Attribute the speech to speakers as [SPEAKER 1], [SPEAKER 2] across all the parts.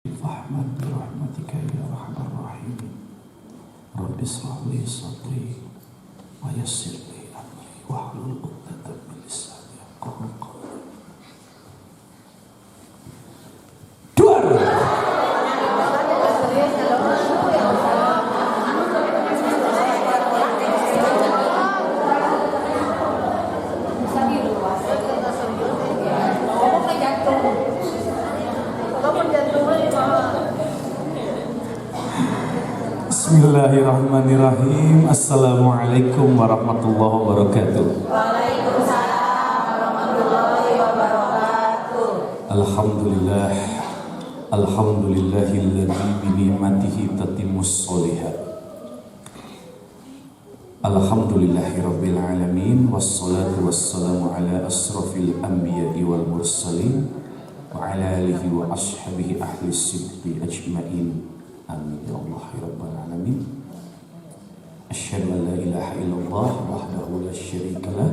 [SPEAKER 1] Fahman birahmatika ya arhamar rahimin. Rabbi ishrah li sadri wa yassir li amri wahlul 'uqdatam min lisani yafqahu qawli. Bismillahirrahmanirrahim. Assalamualaikum warahmatullahi wabarakatuh.
[SPEAKER 2] Waalaikumsalam warahmatullahi wabarakatuh.
[SPEAKER 1] Alhamdulillah. Alhamdulillahilladzi bi ni'matihi tatimmus sholihat. Alhamdulillahirabbil alamin wassalatu wassalamu ala asrofil anbiya'i wal mursalin wa ala alihi wa ashabihi ahli sidqi ajma'in. Amin ya Allah ya rabbal alamin. Asyhadu an la ilaha illallah wahdahu la syarikalah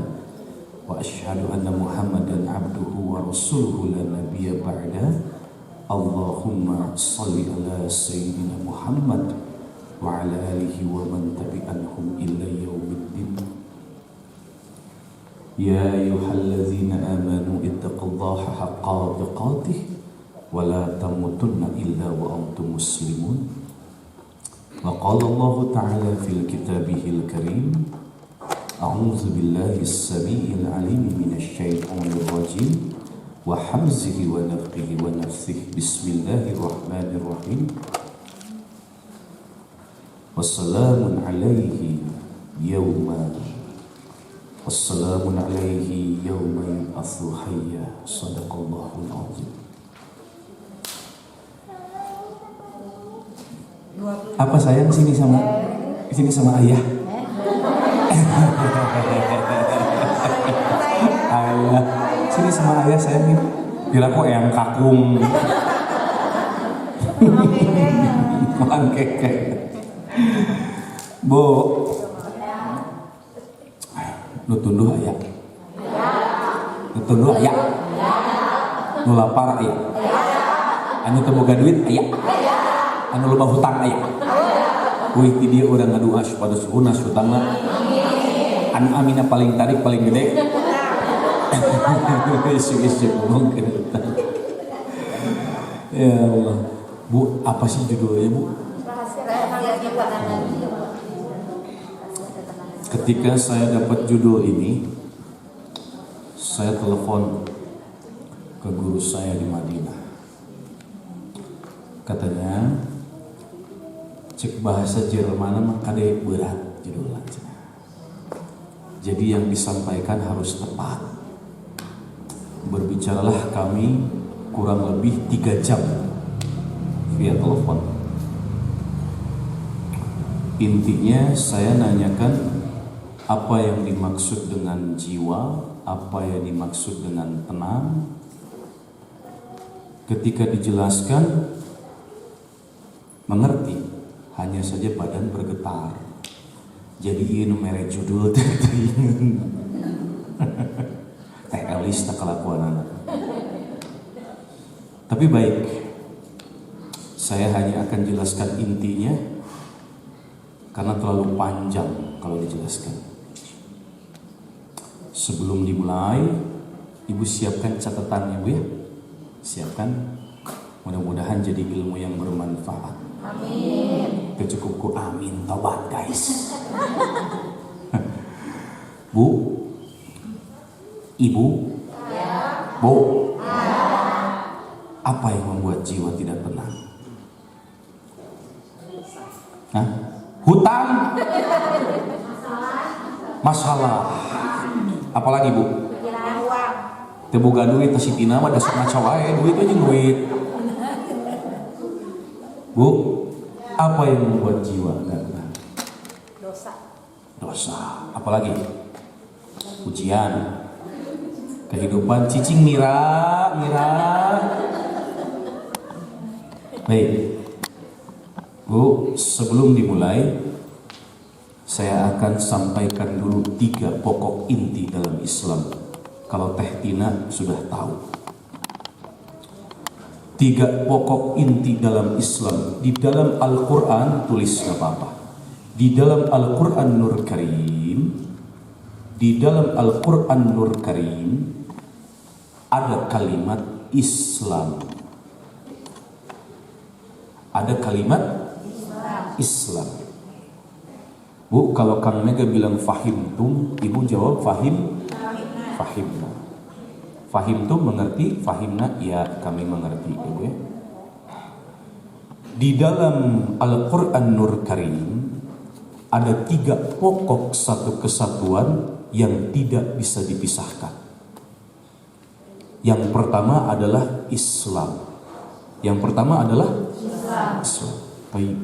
[SPEAKER 1] wa asyhadu anna Muhammadan abduhu wa rasuluhu la nabiyya ba'da. Allahumma shalli ala sayyidina Muhammad wa ala alihi wa man tabi'anhum ila yaumiddin. Ya ayyuhalladzina amanu ittaqullaha haqqa tuqatih wa la tamutunna illa wa antum muslimun. Wa qala Allah ta'ala fil kitabihil karim, a'udzu billahi as-sami'il 'alim minasy syaithanir rajim wa hamzihi wa nafthihi wa nafsihi. Bismillahirrahmanirrahim. Wassalamun 'alaihi yawma yub'atsu hayya. Shadaqallahul 'azim. Apa sayang sini sama ayah? Ayah, sini sama ayah sayang nih. Kira kok yang kakung. Makan keke. Bu, nu tunduh ayah. Nu tunduh ayah. Nu lapar ayah. Anu teu boga duit ayah. Anu loba hutang aya. Wih ti dieu urang ngadoa supados lunas hutangna. Anu amina paling tarik paling gede. Isu-isu ngomongkeun hutang. Ya Allah. Bu, apa sih judulnya, Bu? Ketika saya dapat judul ini, saya telepon ke guru saya di Madinah. Katanya, cek bahasa Jerman mah kade berat judulnya. Jadi yang disampaikan harus tepat. Berbicaralah kami kurang lebih 3 jam via telepon. Intinya saya nanyakan apa yang dimaksud dengan jiwa, apa yang dimaksud dengan tenang. Ketika dijelaskan mengerti, hanya saja badan bergetar. Jadi ini mere judul teh Elis tak kelakuan anak. Tapi baik, saya hanya akan jelaskan intinya karena terlalu panjang kalau dijelaskan. Sebelum dimulai, Ibu siapkan catatannya, Bu ya. Siapkan. Mudah-mudahan jadi ilmu yang bermanfaat. Amin. Kecukupku amin. Tobat guys. Bu, Ibu, ya. Bu, ya. Apa yang membuat jiwa tidak tenang? Hah? Hutang? Masalah. Apalagi, Bu? Teu boga duit teh sitina mah dasar maca wae duit aja duit. Bu, apa yang membuat jiwa enggak tenang? Dosa. Apalagi? Ujian. Kehidupan cicing mira. Baik. Bu, sebelum dimulai saya akan sampaikan dulu 3 pokok inti dalam Islam. Kalau Teh Tina sudah tahu. Tiga pokok inti dalam Islam. Di dalam Al-Quran, tulis gak apa-apa. Di dalam Al-Quran Nur Karim, di dalam Al-Quran Nur Karim ada kalimat Islam. Ada kalimat Islam. Bu, kalau Kang Mega bilang fahimtum, ibu jawab fahimna. Fahimtum mengerti, fahimna ya kami mengerti, ibu ya. Di dalam Al-Quran Nur Karim ada tiga pokok satu kesatuan yang tidak bisa dipisahkan. Yang pertama adalah Islam. Yang pertama adalah Islam. Baik.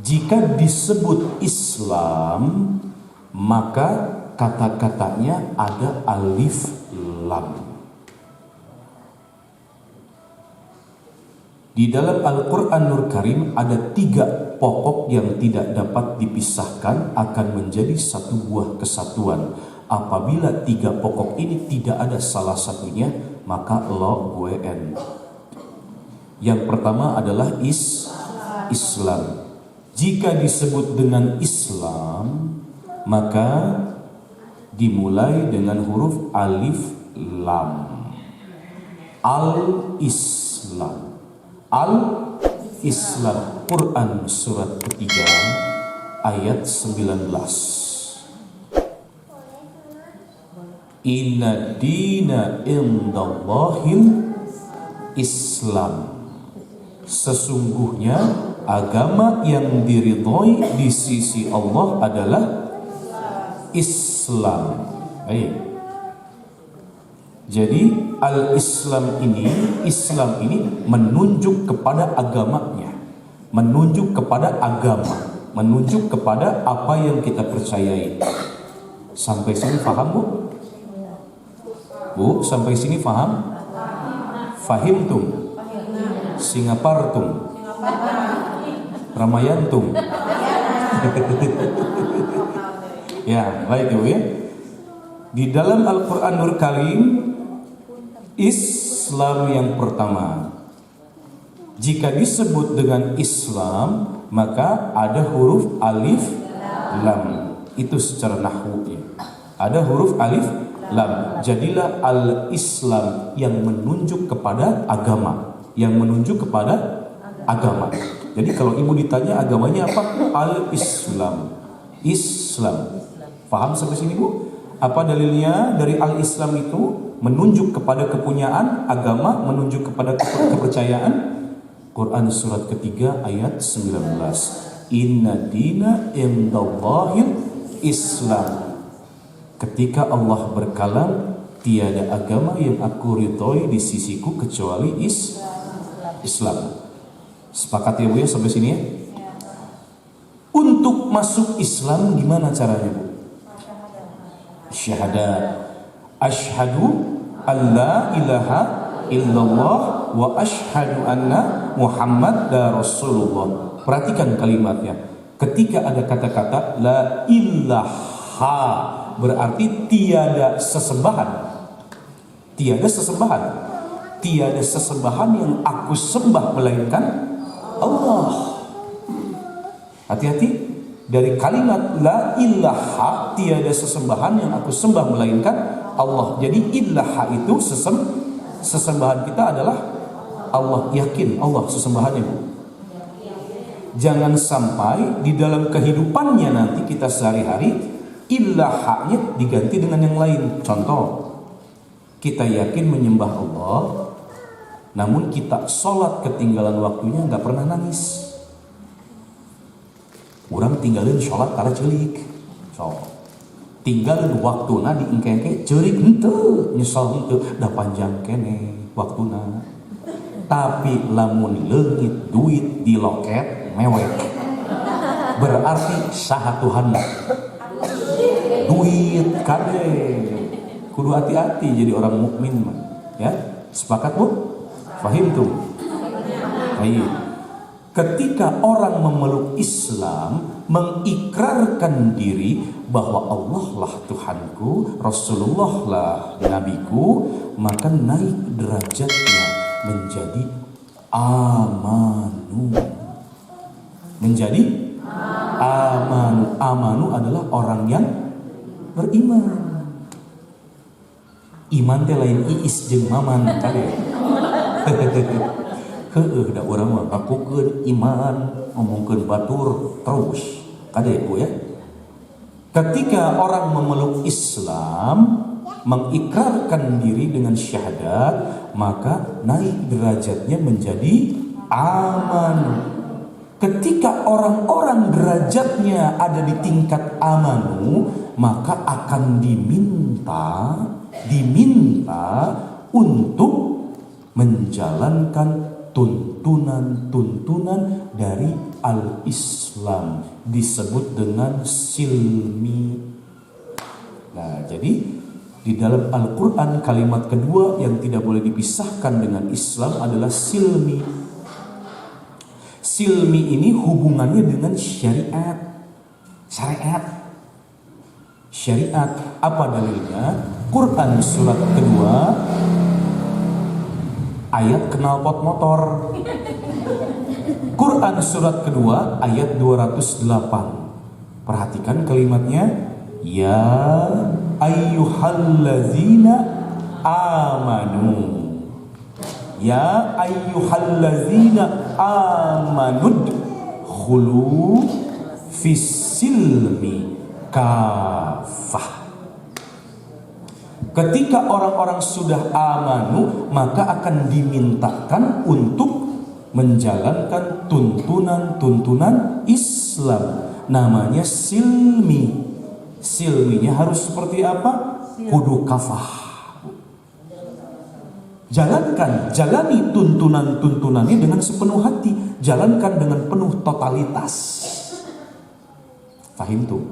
[SPEAKER 1] Jika disebut Islam, maka kata-katanya ada alif lam. Di dalam Al-Quran Nur Karim ada tiga pokok yang tidak dapat dipisahkan akan menjadi satu buah kesatuan. Apabila tiga pokok ini tidak ada salah satunya, maka lo gue en. Yang pertama adalah Islam. Jika disebut dengan Islam, maka dimulai dengan huruf alif lam. Al-Islam. Al-Islam. Quran surat ketiga ayat 19. Inna dina indallahil Islam. Sesungguhnya agama yang diridhoi di sisi Allah adalah Islam. Baik. Jadi Islam ini menunjuk kepada agamanya, menunjuk kepada agama, menunjuk kepada apa yang kita percayai. Sampai sini paham, Bu? Bu, sampai sini paham? Fahimtum? Singapartum? Ramayantum? Ya, baik Bu ya. Di dalam Al-Quran Nur Karim, Islam yang pertama. Jika disebut dengan Islam, maka ada huruf alif lam. Itu secara nahwu ya. Ada huruf alif lam. Jadilah al-Islam yang menunjuk kepada agama, yang menunjuk kepada agama. Jadi kalau ibu ditanya agamanya apa? Al-Islam. Islam. Paham sampai sini, Bu? Apa dalilnya dari al-Islam itu? Menunjuk kepada kepunyaan agama, menunjuk kepada kepercayaan. Quran surat ketiga ayat 19. Inna dina indallahil Islam. Ketika Allah berkalam, tiada agama yang aku ridhoi di sisiku kecuali Islam. Sepakat ya Bu ya sampai sini ya? Untuk masuk Islam gimana caranya, Bu? Syahadat. Asyhadu an la ilaha illallah wa asyhadu anna Muhammad Rasulullah. Perhatikan kalimatnya. Ketika ada kata-kata la ilaha, berarti tiada sesembahan. Tiada sesembahan. Tiada sesembahan yang aku sembah melainkan Allah. Hati-hati. Dari kalimat la ilaha, tiada sesembahan yang aku sembah melainkan Allah. Jadi ilaha itu sesembahan kita adalah Allah. Yakin Allah sesembahannya, Bu. Jangan sampai di dalam kehidupannya nanti kita sehari-hari ilahanya diganti dengan yang lain. Contoh, kita yakin menyembah Allah, namun kita sholat ketinggalan waktunya nggak pernah nangis. Orang tinggalin sholat karena celik. So, tinggalin waktuna di engke-engke celik henteu, nyesal henteu, dah panjang kene waktuna. Tapi lamun leungit duit di loket mewek, berarti saha Tuhan. Duit kade. Kudu hati-hati jadi orang mukmin mah. Ya, sepakat Bu? Fahim tuh. Baik. Ketika orang memeluk Islam, mengikrarkan diri bahwa Allah lah Tuhanku, Rasulullah lah Nabiku, maka naik derajatnya menjadi amanu. Menjadi amanu. Amanu adalah orang yang beriman. Iman teh lain iis jeung maman kali. Heueuh da urang mah ngakukeun iman, ngomongkeun batur terus. Kade Bu ya. Ketika orang memeluk Islam, mengikrarkan diri dengan syahadat, maka naik derajatnya menjadi aman. Ketika orang-orang derajatnya ada di tingkat amanu, maka akan diminta untuk menjalankan tuntunan-tuntunan dari al-Islam, disebut dengan silmi. Nah, jadi di dalam Al-Quran kalimat kedua yang tidak boleh dipisahkan dengan Islam adalah silmi. Silmi ini hubungannya dengan syariat. Syariat. Apa dalilnya? Quran surat kedua ayat knalpot motor. Quran surat kedua ayat 208. Perhatikan kalimatnya. Ya ayyuhallazina amanu. Ya ayyuhallazina amanud khulu fissilmi kafah. Ketika orang-orang sudah amanu, maka akan dimintakan untuk menjalankan tuntunan-tuntunan Islam. Namanya silmi. Silminya harus seperti apa? Kudu kafah. Jalani tuntunan-tuntunannya dengan sepenuh hati. Jalankan dengan penuh totalitas. Fahim tuh?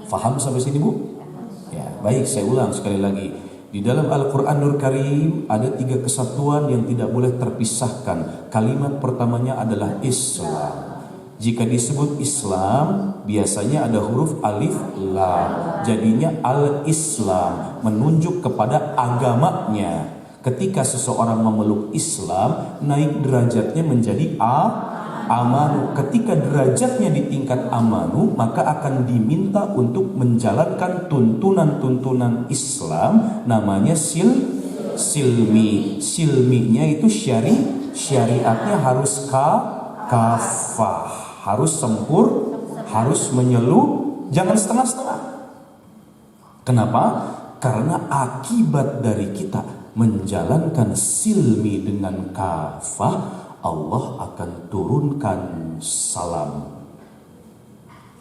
[SPEAKER 1] Faham sampai sini Bu? Ya, baik, saya ulang sekali lagi. Di dalam Al-Quranul Karim ada 3 kesatuan yang tidak boleh terpisahkan. Kalimat pertamanya adalah Islam. Jika disebut Islam, biasanya ada huruf alif lam. Jadinya al-Islam, menunjuk kepada agamanya. Ketika seseorang memeluk Islam, naik derajatnya menjadi amanu. Ketika derajatnya di tingkat amanu, maka akan diminta untuk menjalankan tuntunan-tuntunan Islam, namanya silmi. Silminya itu syariatnya harus kafah, harus sempur, harus menyeluruh, jangan setengah-setengah. Kenapa? Karena akibat dari kita menjalankan silmi dengan kafah, Allah akan turunkan salam.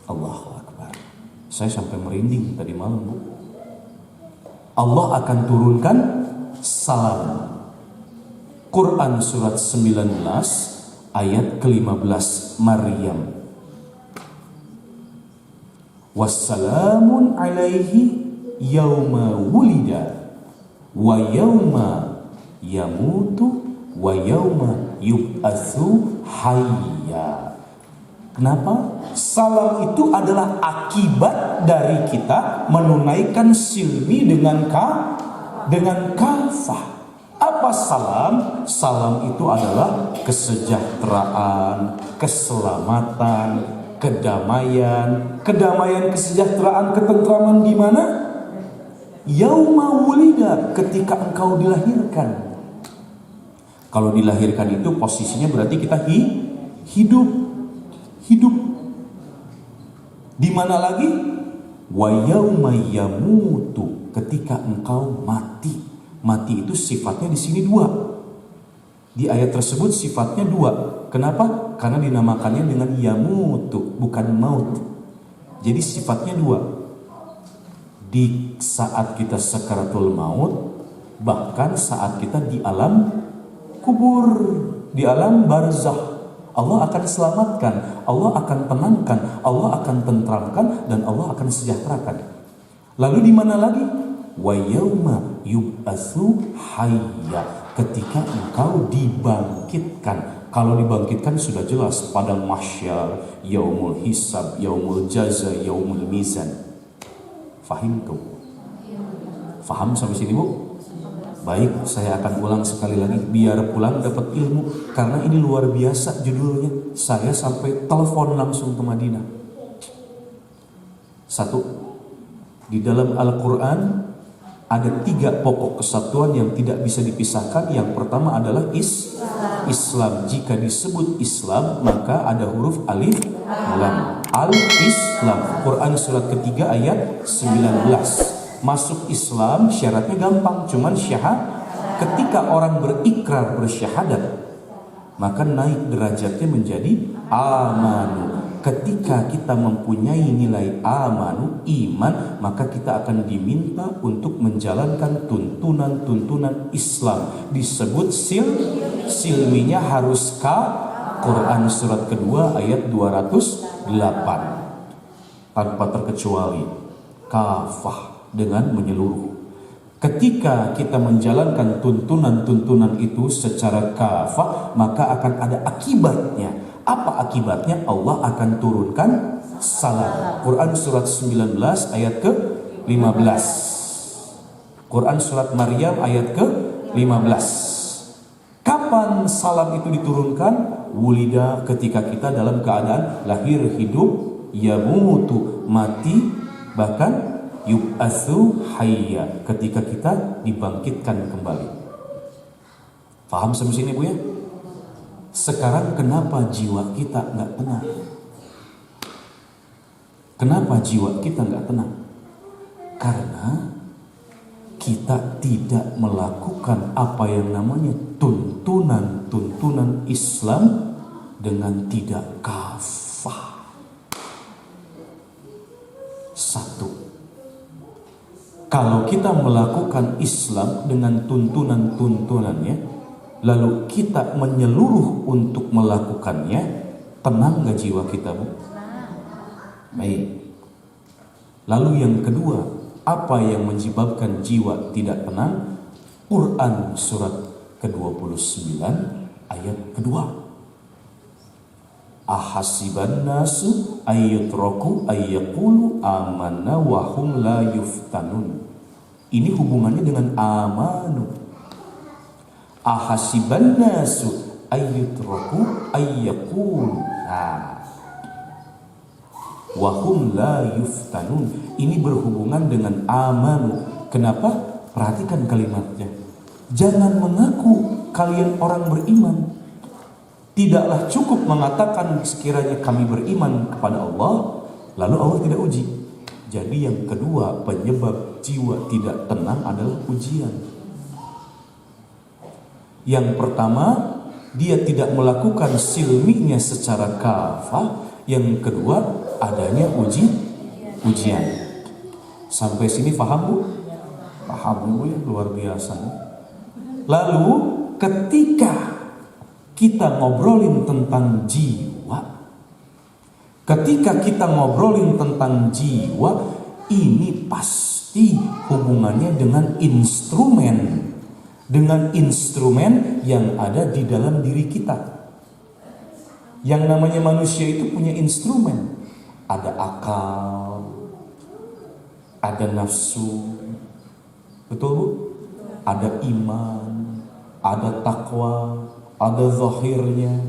[SPEAKER 1] Allahu Akbar. Saya sampai merinding tadi malam Bu. Allah akan turunkan salam. Quran surat 19 ayat ke-15 Maryam. Wassalamun alaihi yauma wulida wa yauma yamutu wa yauma yub'atsu hayya. Kenapa? Salam itu adalah akibat dari kita menunaikan silmi dengan kafah. Apa salam? Salam itu adalah kesejahteraan, keselamatan, kedamaian, kesejahteraan, ketentraman di mana? Yauma wulida, ketika engkau dilahirkan. Kalau dilahirkan itu posisinya berarti kita hidup. Di mana lagi? Wa yauma yamutu, ketika engkau mati. Mati itu sifatnya di sini 2. Di ayat tersebut sifatnya 2. Kenapa? Karena dinamakannya dengan yamutu, bukan maut. Jadi sifatnya 2. Di saat kita sakaratul maut, bahkan saat kita di alam kubur, di alam barzakh, Allah akan selamatkan, Allah akan tenangkan, Allah akan tentramkan, dan Allah akan sejahterakan. Lalu di mana lagi? Wa yauma yub'atsu hayya, ketika engkau dibangkitkan. Kalau dibangkitkan sudah jelas pada mahsyar, yaumul hisab, yaumul jaza, yaumul mizan. Fahim tuh? Faham sampai sini Bu? Baik, saya akan ulang sekali lagi biar pulang dapat ilmu, karena ini luar biasa judulnya. Saya sampai telepon langsung ke Madinah. Satu, di dalam Al-Quran ada 3 pokok kesatuan yang tidak bisa dipisahkan. Yang pertama adalah Islam. Jika disebut Islam maka ada huruf alif lam. Al-Islam. Quran surat ketiga ayat 19. Masuk Islam syaratnya gampang, cuman syahadat. Ketika orang berikrar bersyahadat, maka naik derajatnya menjadi amanu. Ketika kita mempunyai nilai amanu, iman, maka kita akan diminta untuk menjalankan tuntunan-tuntunan Islam. Disebut silminya harus Quran surat kedua ayat 208. Tanpa terkecuali, kafah, dengan menyeluruh. Ketika kita menjalankan tuntunan-tuntunan itu secara kafah, maka akan ada akibatnya. Apa akibatnya? Allah akan turunkan salam. Quran surat 19 ayat ke-15. Quran surat Maryam ayat ke-15. Kapan salam itu diturunkan? Wulida, ketika kita dalam keadaan lahir, hidup, yamutu, mati, bahkan yub'atsu hayya, ketika kita dibangkitkan kembali. Paham sampai sini Bu ya? Sekarang kenapa jiwa kita nggak tenang? Kenapa jiwa kita nggak tenang? Karena kita tidak melakukan apa yang namanya tuntunan Islam dengan tidak kafah. Satu, kalau kita melakukan Islam dengan tuntunan-tuntunannya, lalu kita menyeluruh untuk melakukannya, tenang gak jiwa kita Bu? Baik. Lalu yang kedua, apa yang menyebabkan jiwa tidak tenang? Quran surat ke-29 ayat kedua. Ahasiban nasu ayyutraku ayyaqulu amanna wa hum la yuftanun. Ini hubungannya dengan amanu. Ahasiban nasu ayyutraku ayyaqulu wa hum la yuftanun. Ini berhubungan dengan amanu. Kenapa? Perhatikan kalimatnya. Jangan mengaku kalian orang beriman. Tidaklah cukup mengatakan sekiranya kami beriman kepada Allah, lalu Allah tidak uji. Jadi yang kedua penyebab jiwa tidak tenang adalah ujian. Yang pertama, dia tidak melakukan silminya secara kafah. Yang kedua, adanya ujian. Sampai sini paham Bu? Paham Bu ya, luar biasa. Lalu ketika kita ngobrolin tentang jiwa, ini pasti hubungannya dengan instrumen yang ada di dalam diri kita. Yang namanya manusia itu punya instrumen. Ada akal, ada nafsu, betul Bu? Ada iman, ada takwa, ada zahirnya.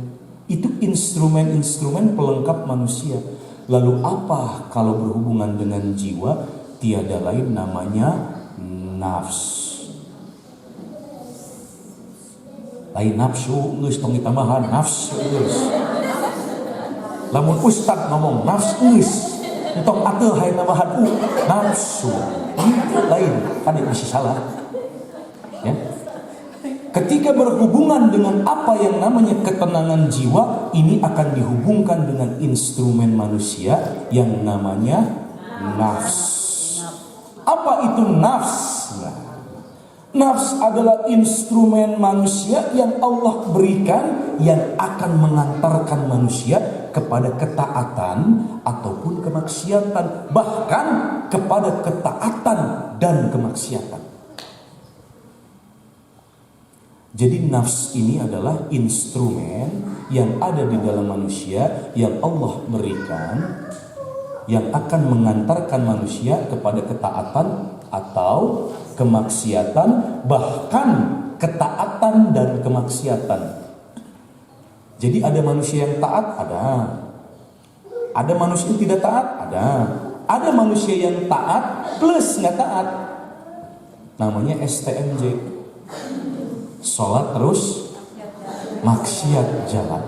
[SPEAKER 1] Itu instrumen-instrumen pelengkap manusia. Lalu apa kalau berhubungan dengan jiwa? Tiada lain namanya nafs. Lain nafsu, geus tong ditambahan nafsu geus. Lamun ustad ngomong nafsu geus, entong ateu hayang nambahan nafsu. Lain, kan bisa salah. Ya. Ketika berhubungan dengan apa yang namanya ketenangan jiwa, ini akan dihubungkan dengan instrumen manusia yang namanya nafs. Apa itu nafs? Nafs adalah instrumen manusia yang Allah berikan yang akan mengantarkan manusia kepada ketaatan ataupun kemaksiatan, bahkan kepada ketaatan dan kemaksiatan. Jadi nafs ini adalah instrumen yang ada di dalam manusia yang Allah berikan, yang akan mengantarkan manusia kepada ketaatan atau kemaksiatan, bahkan ketaatan dan kemaksiatan. Jadi ada manusia yang taat, ada manusia yang tidak taat, ada manusia yang taat plus nggak taat. Namanya STMJ, sholat terus maksiat jalan,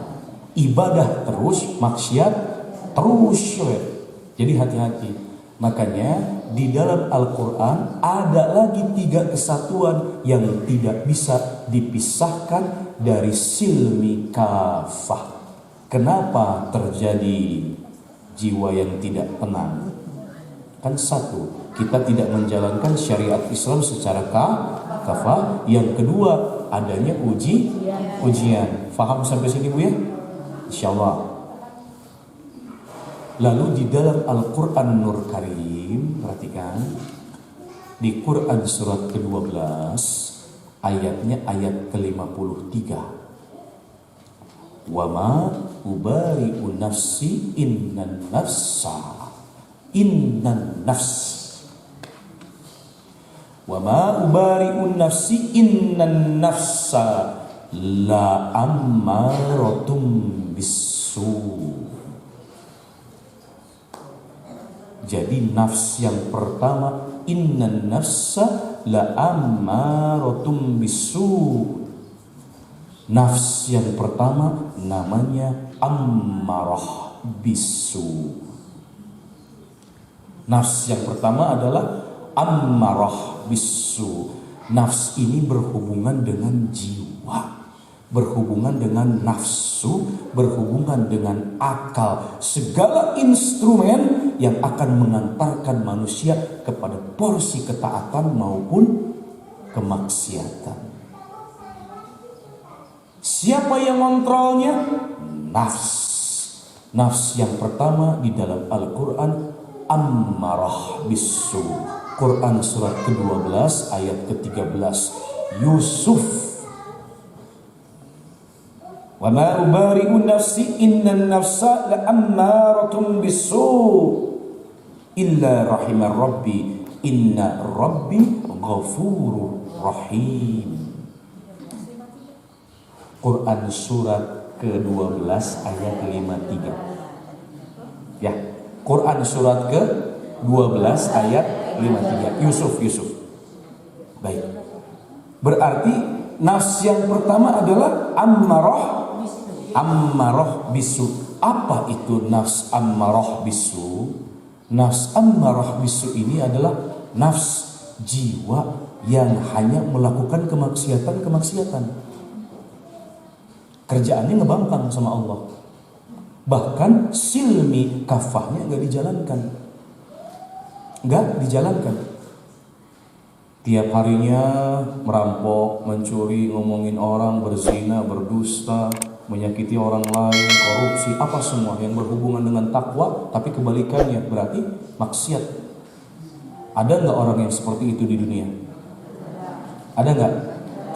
[SPEAKER 1] ibadah terus maksiat terus. Jadi hati-hati. Makanya di dalam Al-Quran ada lagi 3 kesatuan yang tidak bisa dipisahkan dari silmi kafah. Kenapa terjadi jiwa yang tidak tenang? Kan satu, kita tidak menjalankan syariat Islam secara kafah. Yang kedua, adanya ujian. Faham sampai sini Bu ya? Insyaallah. Lalu di dalam Al-Quran Nur Karim, perhatikan, di Quran surat ke-12 ayatnya ayat ke-53. Wa ma ubari'u nafsi innan nafs wa ma ubari'u nafsi innan nafsa la ammaratum bisu. Jadi nafs yang pertama, innan nafsa la ammaratum bisu. Nafs yang pertama namanya ammarah bisu. Nafs yang pertama adalah ammarah bisu. Nafs ini berhubungan dengan jiwa, berhubungan dengan nafsu, berhubungan dengan akal. Segala instrumen yang akan mengantarkan manusia kepada porsi ketaatan maupun kemaksiatan. Siapa yang kontrolnya? Nafs. Nafs yang pertama di dalam Al-Quran ammarah bisu. Quran surat ke-12 ayat ke-13. Yusuf. Wa ma ubari'u nafsi innan nafsa la ammaratum bisu illa rahimar rabbi inna rabbi ghafurur rahim. Quran surat ke-12 ayat 53. Ya, Quran surat ke-12 ayat 53. Yusuf. Baik. Berarti nafs yang pertama adalah ammarah bisu. Apa itu nafs ammarah bisu? Nafs ammarah bisu ini adalah nafs jiwa yang hanya melakukan kemaksiatan. Kerjaannya ngebangkang sama Allah. Bahkan silmi kafahnya gak dijalankan. Tiap harinya merampok, mencuri, ngomongin orang, berzina, berdusta, menyakiti orang lain, korupsi, apa semua yang berhubungan dengan takwa, tapi kebalikannya berarti maksiat. Ada nggak orang yang seperti itu di dunia? Ada nggak?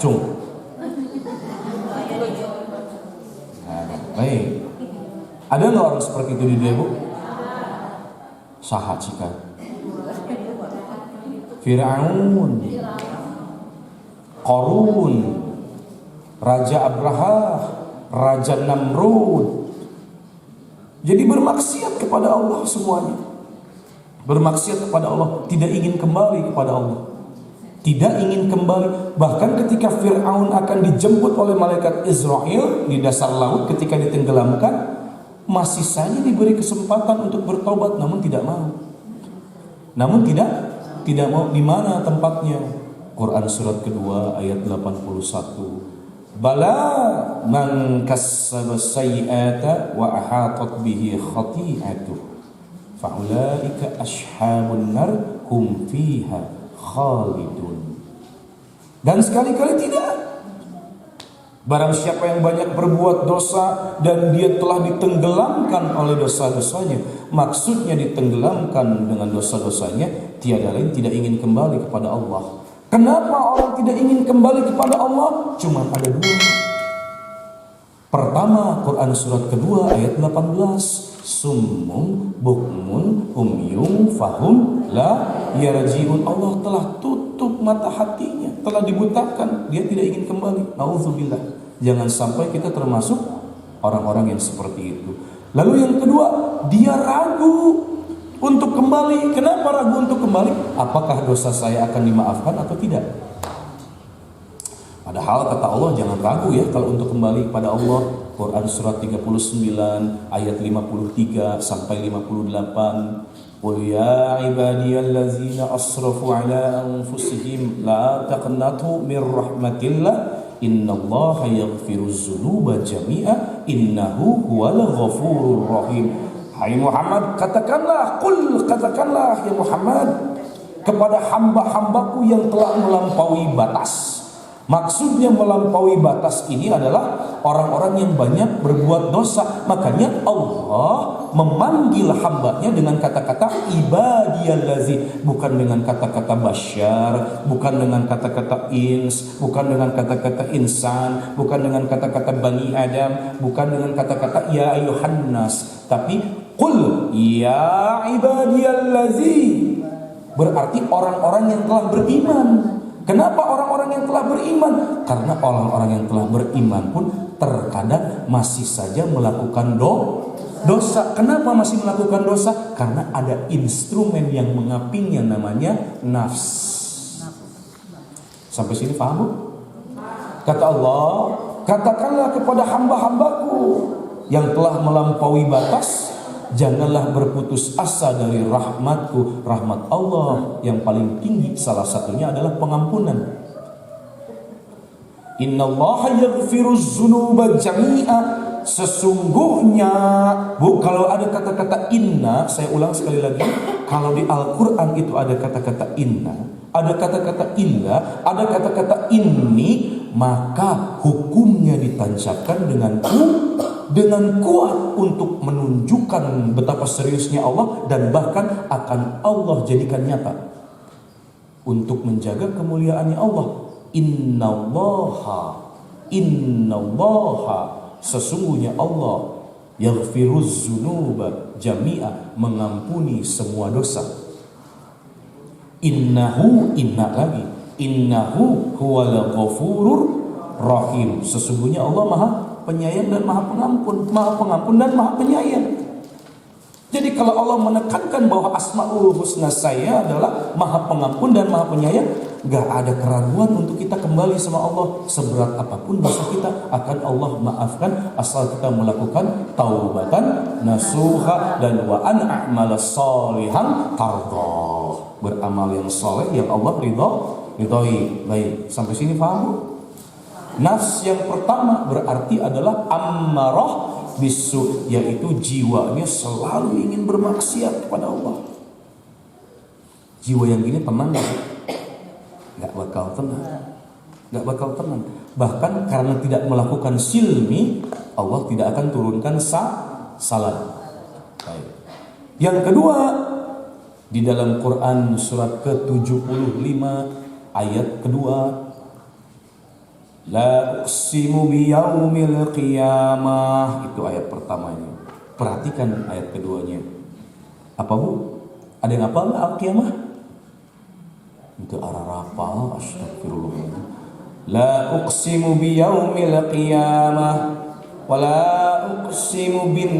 [SPEAKER 1] Cung. Baik. Ada nggak orang seperti itu di dunia, Bu? Saha cika. Fir'aun, Qarun, Raja Abraha, Raja Namrud. Jadi bermaksiat kepada Allah semuanya. Bermaksiat kepada Allah, tidak ingin kembali kepada Allah. Tidak ingin kembali. Bahkan ketika Fir'aun akan dijemput oleh malaikat Israel di dasar laut ketika ditenggelamkan, masih saja diberi kesempatan untuk bertobat, namun tidak mau. Tidak mau. Di mana tempatnya? Quran surat kedua ayat 81. Bala man kassaba sayyi'ata wa ahatat bihi khati'atuh faulaika ashabun nar hum fiha khalidun. Dan sekali-kali tidak. Barang siapa yang banyak berbuat dosa dan dia telah ditenggelamkan oleh dosa-dosanya, maksudnya ditenggelamkan dengan dosa-dosanya, tiada lain tidak ingin kembali kepada Allah. Kenapa orang tidak ingin kembali kepada Allah? Cuma ada 2. Pertama, Quran surat kedua ayat 18. Summun bukmun umyum fahum la yarji'un. Allah telah tutup mata hatinya, telah dibutakan, dia tidak ingin kembali. Nauzubillah. Jangan sampai kita termasuk orang-orang yang seperti itu. Lalu yang kedua, dia ragu untuk kembali. Kenapa ragu untuk kembali? Apakah dosa saya akan dimaafkan atau tidak? Padahal kata Allah jangan ragu ya kalau untuk kembali pada Allah. Quran surat 39 ayat 53 sampai 58. Qul ya ibadiyallazina asrafu ala anfusihim la taqnatu mir rahmatillah innallaha yaghfiruz dzunuba jami'a innahu huwal ghafurur rahim. Hai Muhammad, katakanlah ya Muhammad kepada hamba-hambaku yang telah melampaui batas. Maksudnya melampaui batas ini adalah orang-orang yang banyak berbuat dosa. Makanya Allah memanggil hambanya dengan kata-kata ibadiyallazi, bukan dengan kata-kata basyar, bukan dengan kata-kata ins, bukan dengan kata-kata insan, bukan dengan kata-kata bani Adam, bukan dengan kata-kata ya ayyuhan nas, tapi qul ya ibadiyallazi, berarti orang-orang yang telah beriman. Kenapa orang-orang yang telah beriman? Karena orang-orang yang telah beriman pun terkadang masih saja melakukan dosa. Kenapa masih melakukan dosa? Karena ada instrumen yang mengapinya, namanya nafs. Sampai sini paham? Kata Allah, katakanlah kepada hamba-hambaku yang telah melampaui batas, janganlah berputus asa dari rahmatku. Rahmat Allah yang paling tinggi salah satunya adalah pengampunan. Innallaha yaghfiruz dzunuba jami'a. Sesungguhnya, kalau ada kata-kata inna, saya ulang sekali lagi, kalau di Al-Quran itu ada kata-kata inna, ada kata-kata illa, ada kata-kata inni, maka hukumnya ditancapkan dengan kuat untuk menunjukkan betapa seriusnya Allah, dan bahkan akan Allah jadikan nyata untuk menjaga kemuliaannya Allah. Innallaha, sesungguhnya Allah yaghfiruz dzunuba jami'a, mengampuni semua dosa. Innahu huwal ghafurur rahim, sesungguhnya Allah Maha penyayang dan Maha pengampun dan Maha penyayang. Jadi kalau Allah menekankan bahwa Asmaul Husna saya adalah Maha pengampun dan Maha penyayang, gak ada keraguan untuk kita kembali sama Allah. Seberat apapun dosa kita akan Allah maafkan, asal kita melakukan taubatan nasuha dan wa an a'mala sholihan tardah, beramal yang soleh yang Allah ridhoi. Baik, sampai sini paham? Nafs yang pertama berarti adalah ammarah bisu, yaitu jiwanya selalu ingin bermaksiat kepada Allah. Jiwa yang gini tenang gak bakal tenang. Bahkan karena tidak melakukan silmi, Allah tidak akan turunkan salat. Yang kedua, di dalam Quran surat ke-75 ayat kedua, la uqsimu biyaumil qiyamah, itu ayat pertamanya. Perhatikan ayat keduanya. Apa Bu? Ada yang hafal al-qiyamah? Itu arah rapal, astagfirullah. La uqsimu biyaumil qiyamah wa la uqsimu bin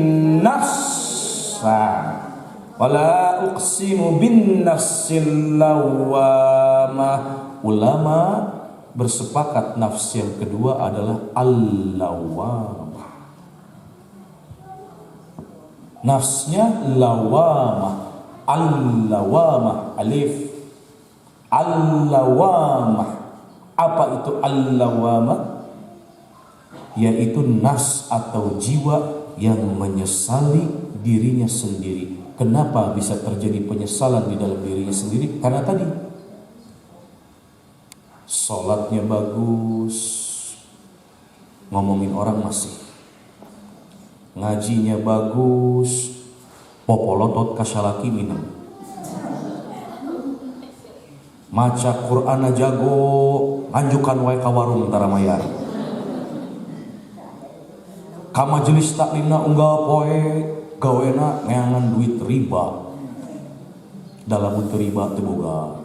[SPEAKER 1] nafs wa la uqsimu bin nafsil lawwamah. Ulama bersepakat nafs yang kedua adalah al-lawamah. Nafsnya lawamah, al-lawamah, alif, al-lawamah. Apa itu al-lawamah? Yaitu nafs atau jiwa yang menyesali dirinya sendiri. Kenapa bisa terjadi penyesalan di dalam dirinya sendiri? Karena tadi sholatnya bagus, ngomongin orang masih, ngajinya bagus, popolotot kasalaki minum, maca Qur'ana jago, anjukan wae ka warung tara mayar, ka majelis taklimna unggal poe, gawena ngeangan duit riba. dalam riba teboga.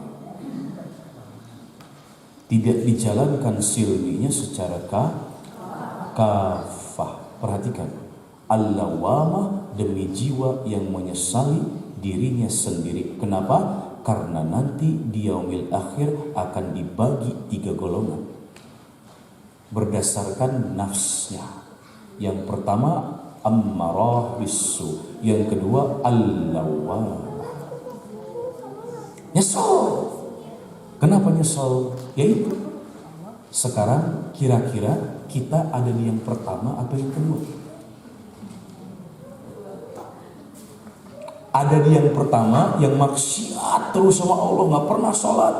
[SPEAKER 1] Tidak dijalankan silminya secara kafah. Perhatikan, al-lawamah demi jiwa yang menyesali dirinya sendiri. Kenapa? Karena nanti di yaumil akhir akan dibagi 3 golongan berdasarkan nafsnya. Yang pertama ammarah bisu, yang kedua al-lawamah. Nyesel. Kenapa nyesel? Yaitu sekarang kira-kira kita ada di yang pertama atau yang kedua? Ada di yang pertama yang maksiat terus sama Allah, nggak pernah sholat,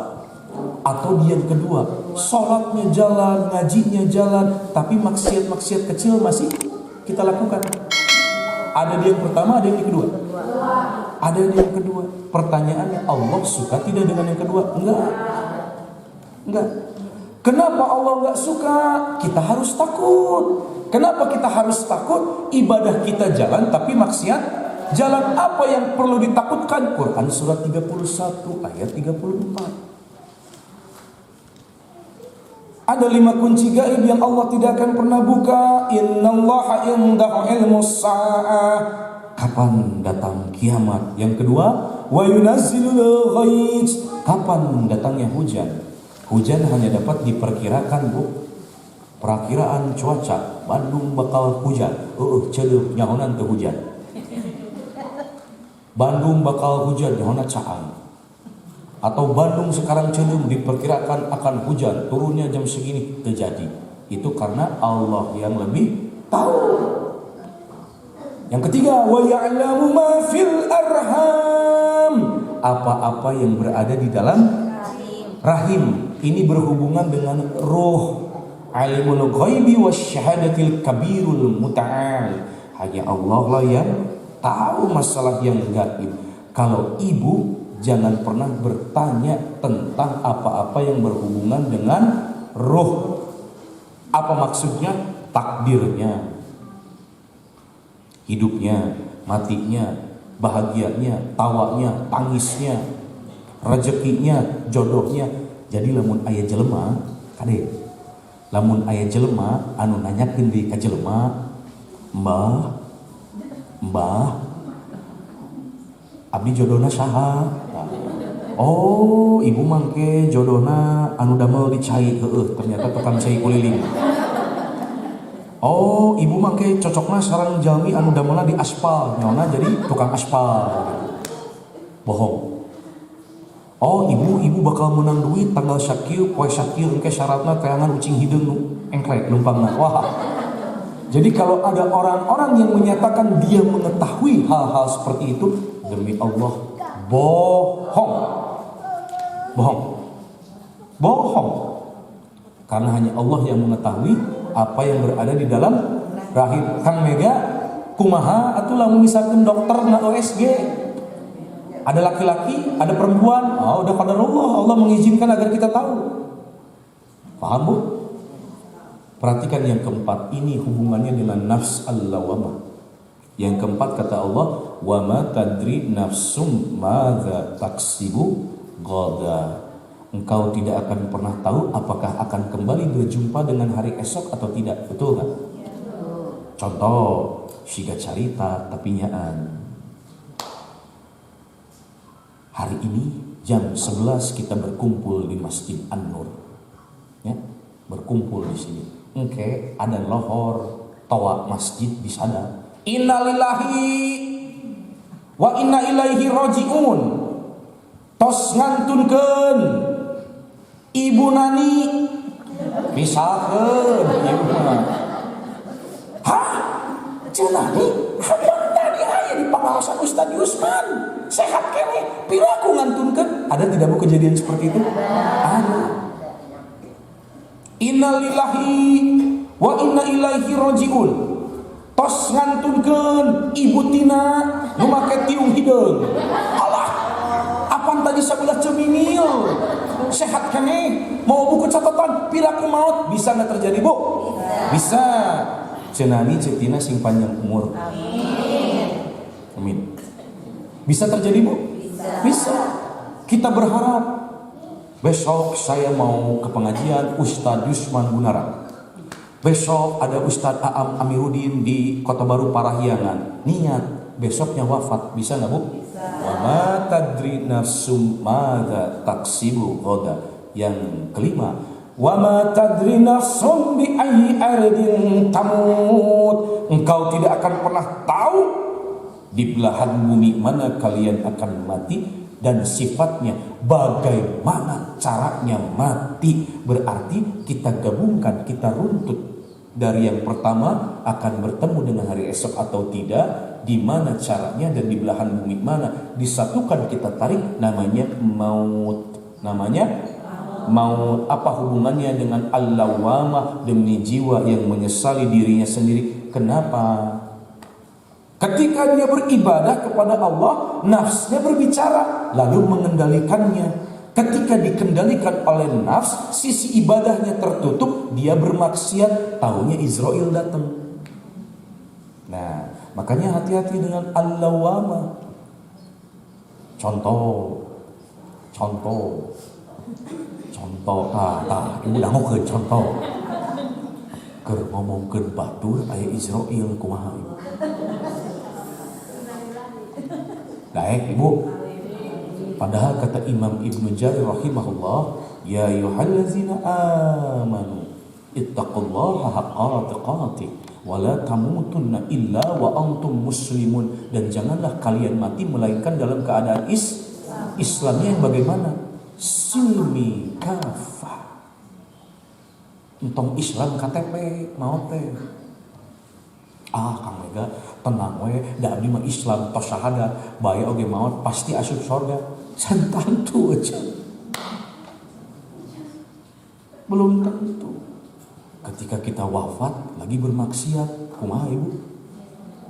[SPEAKER 1] atau di yang kedua sholatnya jalan, ngajinya jalan, tapi maksiat kecil masih kita lakukan. Ada di yang pertama, ada yang di kedua. Ada di yang kedua. Pertanyaannya, Allah suka tidak dengan yang kedua? Enggak. Kenapa Allah enggak suka? Kita harus takut. Kenapa kita harus takut? Ibadah kita jalan tapi maksiat jalan. Apa yang perlu ditakutkan? Quran surat 31 ayat 34. Ada 5 kunci gaib yang Allah tidak akan pernah buka. Innallaha indahu ilmus sa'ah. Kapan datang kiamat? Yang kedua, wa yunazzilul ghaits. Kapan datangnya hujan? Hujan hanya dapat diperkirakan, Bu. Perakiraan cuaca, Bandung bakal hujan. Ceuleuh nyahonan teu hujan. Bandung bakal hujan nyahonan caang. Atau Bandung sekarang ceuleuh diperkirakan akan hujan, turunnya jam segini terjadi. Itu karena Allah yang lebih tahu. Yang ketiga, wa ya'lamu ma fil arham. Apa-apa yang berada di dalam rahim. Ini berhubungan dengan ruh. Alimul ghaibi wasyahadatil kabirul muta'al. Hanya Allah lah yang tahu masalah yang gaib. Kalau ibu jangan pernah bertanya tentang apa-apa yang berhubungan dengan ruh. Apa maksudnya? Takdirnya, hidupnya, matinya, bahagianya, tawanya, tangisnya, rezekinya, jodohnya. Jadi lamun aya jelema, kade. Lamun aya jelema anu nanyakeun deui ka jelema, Mbah, abdi jodohna saha? Oh, ibu mangke jodohna anu damel di cai. Ternyata tukang cai kuliling. Oh, ibu mangke cocokna sareng jalmi anu damelna di aspal, nyaona jadi tukang aspal. Bohong. Oh, ibu bakal menang duit tanggal syakir, poe syakir engke syaratna teangan ucing hideung nu engklek lumpangna. Wah. Jadi kalau ada orang-orang yang menyatakan dia mengetahui hal-hal seperti itu, demi Allah bohong. Bohong. Karena hanya Allah yang mengetahui apa yang berada di dalam rahim. Kang Mega kumaha atuh lamun misalkan dokter na OSG, ada laki-laki, ada perempuan, udah qadar Allah mengizinkan agar kita tahu. Paham, Bu? Perhatikan yang keempat, ini hubungannya dengan nafs al-lawamah. Yang keempat kata Allah, wa ma tadri nafsum madza taksibu ghadan. Engkau tidak akan pernah tahu apakah akan kembali berjumpa dengan hari esok atau tidak. Betul nggak? Contoh, siga carita tapi nyaan. Hari ini jam 11 kita berkumpul di Masjid An-Nur. Ya, berkumpul di sini. Engke ada lohor toa masjid di sana. Innalillahi wa inna ilaihi rajiun. Tos ngantunkeun Ibu Nani misalkeun ibu mah. Hah? Cenah ni habang tadi aya di pengawasan Ustaz Yusman. Sehat kene, pira aku ngantunkeun? Ada tidak Bu kejadian seperti itu? Ada. Innalillahi wa inna ilaihi rajiun. Tos ngantunkeun Ibu Tina nu make tiung hideung. Allah, apan tadi sabelah cemingil. Sehat kene, mau buku catatan piraku maut bisa nggak terjadi, Bu? Bisa. Cenani cetina sing panjang umur. Amin. Bisa terjadi, Bu? Bisa. Kita berharap besok saya mau ke pengajian Ustadz Yusman Gunaran. Besok ada Ustadz Aam Amiruddin di Kota Baru Parahyangan. Niat besoknya wafat, bisa nggak Bu? Wa ma tadri nafsum madza taksibu ghadan. Yang kelima, wa ma tadri nafsum bi ayyi ardin tamut. Engkau tidak akan pernah tahu di belahan bumi mana kalian akan mati, dan sifatnya bagaimana caranya mati. Berarti kita gabungkan, kita runtut dari yang pertama akan bertemu dengan hari esok atau tidak, di mana caranya dan di belahan bumi mana, disatukan kita tarik, namanya maut. Namanya maut. Apa hubungannya dengan al-lawamah, demi jiwa yang menyesali dirinya sendiri? Kenapa? Ketika dia beribadah kepada Allah, nafsnya berbicara lalu mengendalikannya. Ketika dikendalikan oleh nafs, sisi ibadahnya tertutup, dia bermaksiat, taunya Israel datang. Nah, makanya hati-hati dengan al-lawamah. Contoh, ibu dangukeun contoh. Keur ngomongkeun batur aya Israel kumaha ibu? Baik ibu. Padahal kata Imam Ibnu Jarir rahimahullah, ya ayyuhallazina amanu ittaqullaha haqqa tuqatih wa la tamutunna illa wa antum muslimun. Dan janganlah kalian mati melainkan dalam keadaan Islamnya yang bagaimana? Silmi kafah. Entong Islam KTP maot teh. Kang Mega tenang we, da abdi mah Islam tos syahadat, bae oge maot pasti asup surga. Santan tuh aja. Belum tentu. Ketika kita wafat lagi bermaksiat, kumaha ibu?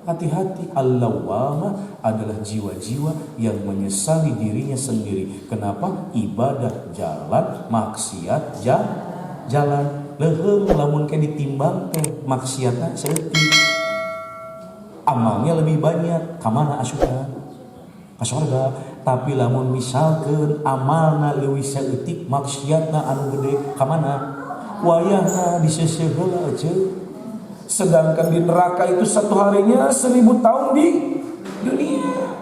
[SPEAKER 1] Hati-hati, al-lawamah adalah jiwa-jiwa yang menyesali dirinya sendiri. Kenapa? Ibadah jalan, maksiat jalan. Leheung lamun ke ditimbang teh maksiatna seeutik. Amalnya lebih banyak, kamana asupna? Ka surga. Tapi lamun misalkeun amalna leuwih saeutik, maksiatna anu gede, kamana? Wayahna diseuseut heula aja. Sedangkan di neraka itu satu harinya 1000 tahun di dunia.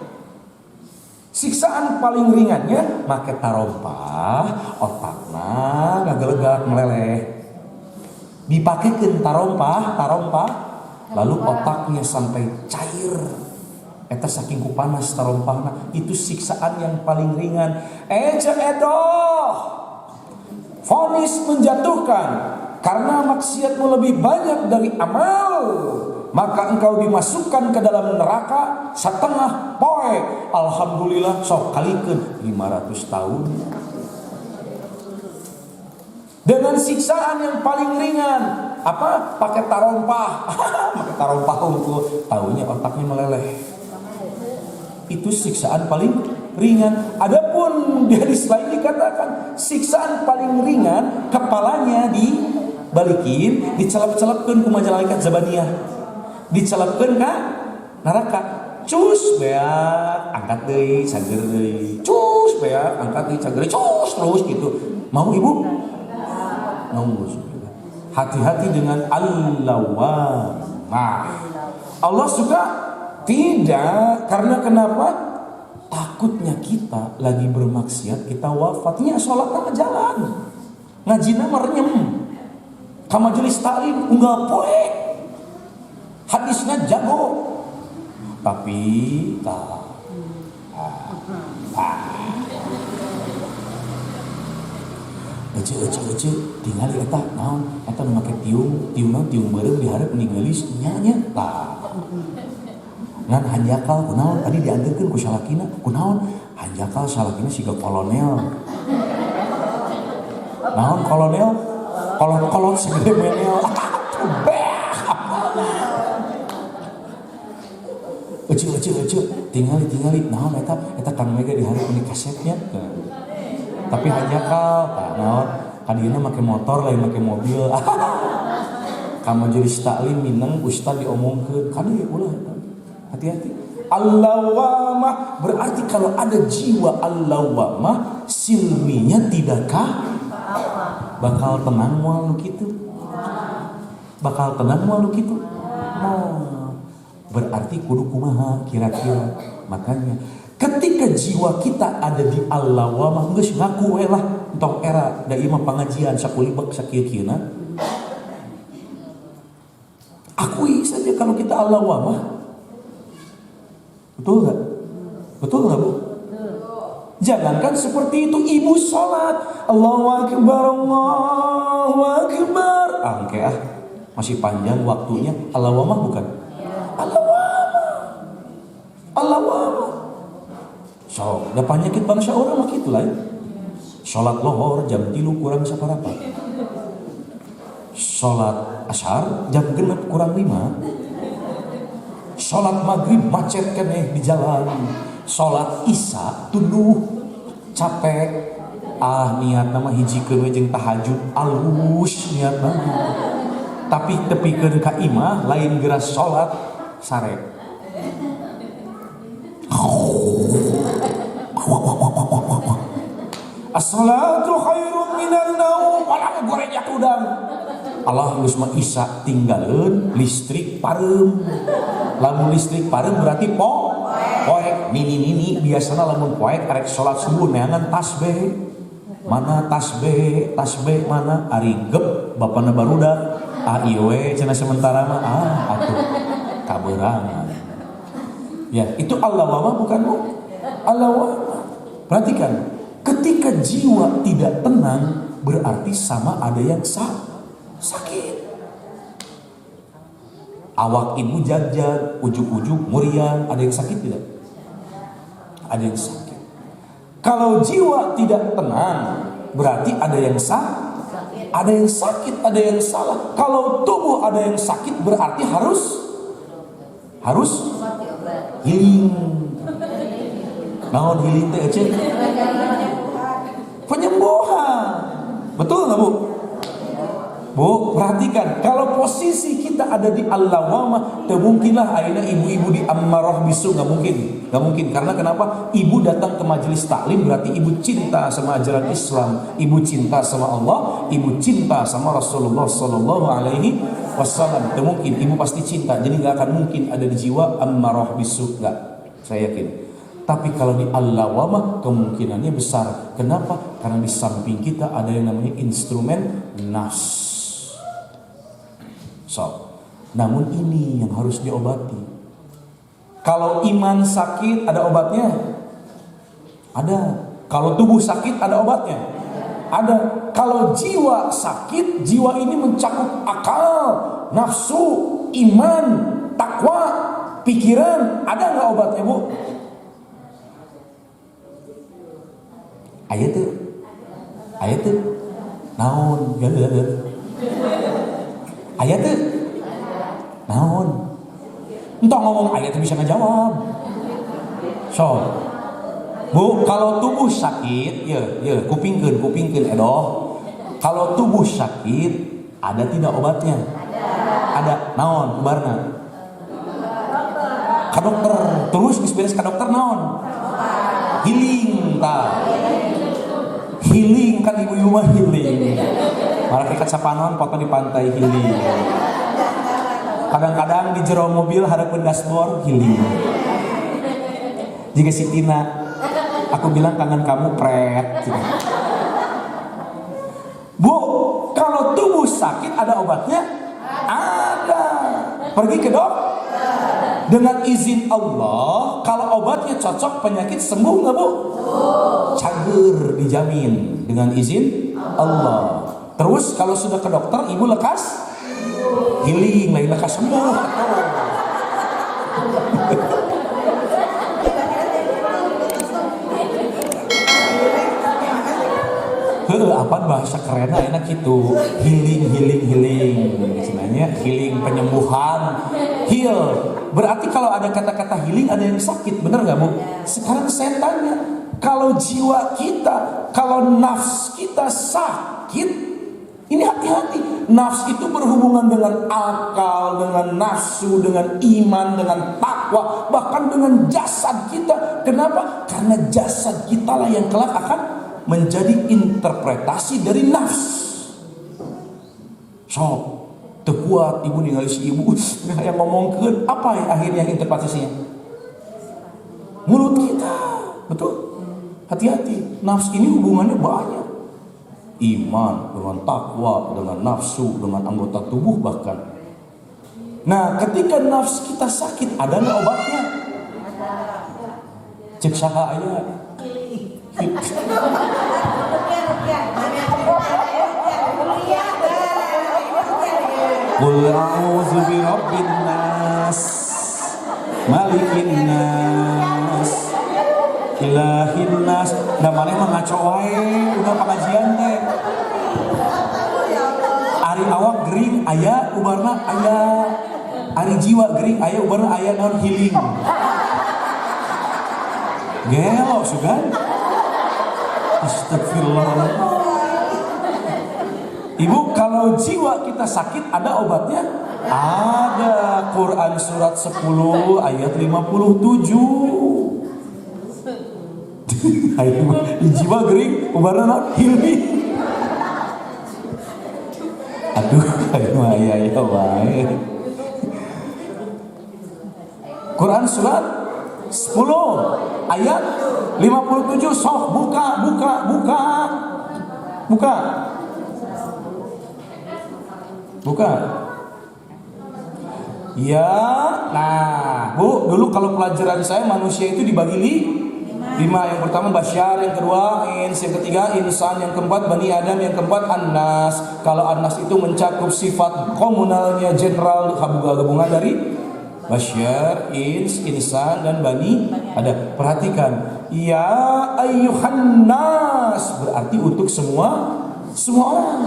[SPEAKER 1] Siksaan paling ringannya make tarompah, otakna ngagelegak meleleh. Dipakekeun tarompah, lalu otaknya sampai cair. Eta saking ku panas tarompahna, itu siksaan yang paling ringan. Vonis menjatuhkan karena maksiatmu lebih banyak dari amal, maka engkau dimasukkan ke dalam neraka setengah poe. Alhamdulillah, sok kalikeun 500 tahun. Dengan siksaan yang paling ringan, apa? Pakai tarompah. Pakai tarompah unggul, taunya otaknya meleleh. Itu siksaan paling ringan. Adapun di hadis lain dikatakan siksaan paling ringan, kepalanya dibalikin, dicelap-celapkeun ku malaikat Zabaniyah. Dicelapkeun ka neraka. Cus beak, angkat deui, cager deui. Cus beak, angkat deui, cager deui. Cus terus gitu. Mau ibu? Mau. Hati-hati dengan al-lawamah. Allah suka? Tidak. Karena kenapa? Takutnya kita lagi bermaksiat, kita wafatnya sholatnya jalan, ngajina merenyem, ka majelis taklim unggal poe, hadisnya jago, tapi ece tinggali eta naon, eta nu make tiung beureum dihareup ninggalis nya ngan hanjakal kunaon tadi diantarkeun ku salakina kunaon hanjakal salakina siga kolonel naon kolonel kolon segede menel ece tinggali naon eta Kang Mega dihareup di kasetnya tapi hanjakal naon kadieuna make motor lain make mobil ka majelis taklim mineng ustad diomongkeun kadieu ulah. Hati-hati. Al-lawamah berarti kalau ada jiwa al-lawamah, silminya tidakkah bakal tenang walau gitu? Bakal tenang walau gitu? Nah, berarti kudu kumaha kira-kira. Makanya ketika jiwa kita ada di al-lawamah, geus ngaku we lah entong era da ieu mah pangajian sakulibek sakieu-kieuna. Akui saja kalau kita al-lawamah. Betul gak? Betul gak, Bu? Jangankan seperti itu, ibu sholat Allahu Akbar, Allahu Akbar, angke masih panjang waktunya. Al-lawamah bukan? Al-lawamah. So, ada penyakit bangsa orang mah gitu lah. Sholat lohor jam 3 kurang saparapa. Sholat asyar jam 6 kurang 5. Sholat maghrib macet keneh di jalan. Sholat isya tunduh capek. Niat nama hiji kewe jeung tahajud alus niat nama. Tapi tepikeun ka imah lain geras sholat sare. As-salatu khairun minan naum. Palang gorengnya udang. Allah geus mah isya tinggalin listrik parem. Lamun listrik parem berarti poek nini biasana lamun poek arek salat subuh neangan tasbih. Mana tasbih mana ari gep bapana barudak. Ieu we cenah sementara mah atuh kaberangan. Ya, itu al-lawamah bukan, Bu? Al-lawamah. Perhatikan, ketika jiwa tidak tenang berarti sama ada yang sakit. Awak ibu jajad, ujuk-ujuk, murian, ada yang sakit tidak? Ada yang sakit. Kalau jiwa tidak tenang, berarti ada yang ada yang sakit, ada yang salah. Kalau tubuh ada yang sakit, berarti harus healing. Naon healing teh cek? Penyembuhan. Betul nggak, Bu? Bu, perhatikan, kalau posisi kita ada di al-lawamah, mungkinlah akhirnya ibu-ibu di ammarah bisu, nggak mungkin. Karena kenapa? Ibu datang ke majelis taklim berarti ibu cinta sama ajaran Islam, ibu cinta sama Allah, ibu cinta sama Rasulullah Sallallahu Alaihi Wasallam. Mungkin ibu pasti cinta, jadi nggak akan mungkin ada di jiwa ammarah bisu, nggak. Saya yakin. Tapi kalau di al-lawamah kemungkinannya besar. Kenapa? Karena di samping kita ada yang namanya instrumen nafs. Namun ini yang harus diobati. Kalau iman sakit ada obatnya? Ada. Kalau tubuh sakit ada obatnya? Ada. Kalau jiwa sakit, jiwa ini mencakup akal, nafsu, iman, takwa, pikiran. Ada nggak obatnya, Bu? Ayat tuh. Naon? Ayat tuh naon? Entah ngomong ayat bisa ngejawab. So, Bu, kalau tubuh sakit, ya kupingkeun edoh. Kalau tubuh sakit, ada tidak obatnya? Ada. Naon? Kubarna? Ka dokter. Terus beres ka dokter naon? Healing tah. Healing kan ibu-ibu mah healing. Malah dekat sapanon foto di pantai healing. Kadang-kadang di jero mobil harapan dashboard healing. Jika si Tina, aku bilang kangen kamu pret. Bu, kalau tubuh sakit ada obatnya? Ada. Pergi ke dokter. Dengan izin Allah, kalau obatnya cocok penyakit sembuh nggak, Bu? Cager dijamin dengan izin Allah. Terus kalau sudah ke dokter, ibu lekas healing, lain lekas sembuh. Apa bahasa kerennya enak gitu, healing. Sebenarnya healing penyembuhan, heal. Berarti kalau ada kata-kata healing ada yang sakit, benar nggak, Bu? Sekarang saya tanya, kalau jiwa kita, kalau nafs kita sakit, Ini hati-hati. Nafs itu berhubungan dengan akal, dengan nafsu, dengan iman, dengan takwa, bahkan dengan jasad kita. Kenapa? Karena jasad kita lah yang kelak akan menjadi interpretasi dari nafs. So, terkuat ibu ningali si ibu yang ngomongkeun apa ya akhirnya interpretasinya? Mulut kita. Betul? Hati-hati. Nafs ini hubungannya banyak. Iman dengan takwa, dengan nafsu, dengan anggota tubuh bahkan. Nah, ketika nafs kita sakit, ada nggak obatnya? Cek saha aya. Qul a'udzu birabbin nas, malikin nas, ilahin nas. Namanya mah ngaco wae, udah pengajian teh. Ari awak gering aya ubarna aya, ari jiwa gering aya ubarna aya naon healing. Gelo sugan. Astagfirullah. Ibu, kalau jiwa kita sakit ada obatnya? Ada. Quran surat 10 ayat 57. Jiwa gering ubarna naon healing. Aduh, aya wae. Quran surat 10 ayat 57. Sok buka. Ya, nah, Bu, dulu kalau pelajaran saya manusia itu dibagi 5. Yang pertama Basyar, yang kedua Ins, yang ketiga Insan, yang keempat Bani Adam, yang keempat An-Nas. Kalau An-Nas itu mencakup sifat komunalnya general, gabungan dari Basyar, Ins, Insan, dan Bani Adam. Perhatikan, ya ayyuhan nas, berarti untuk semua orang.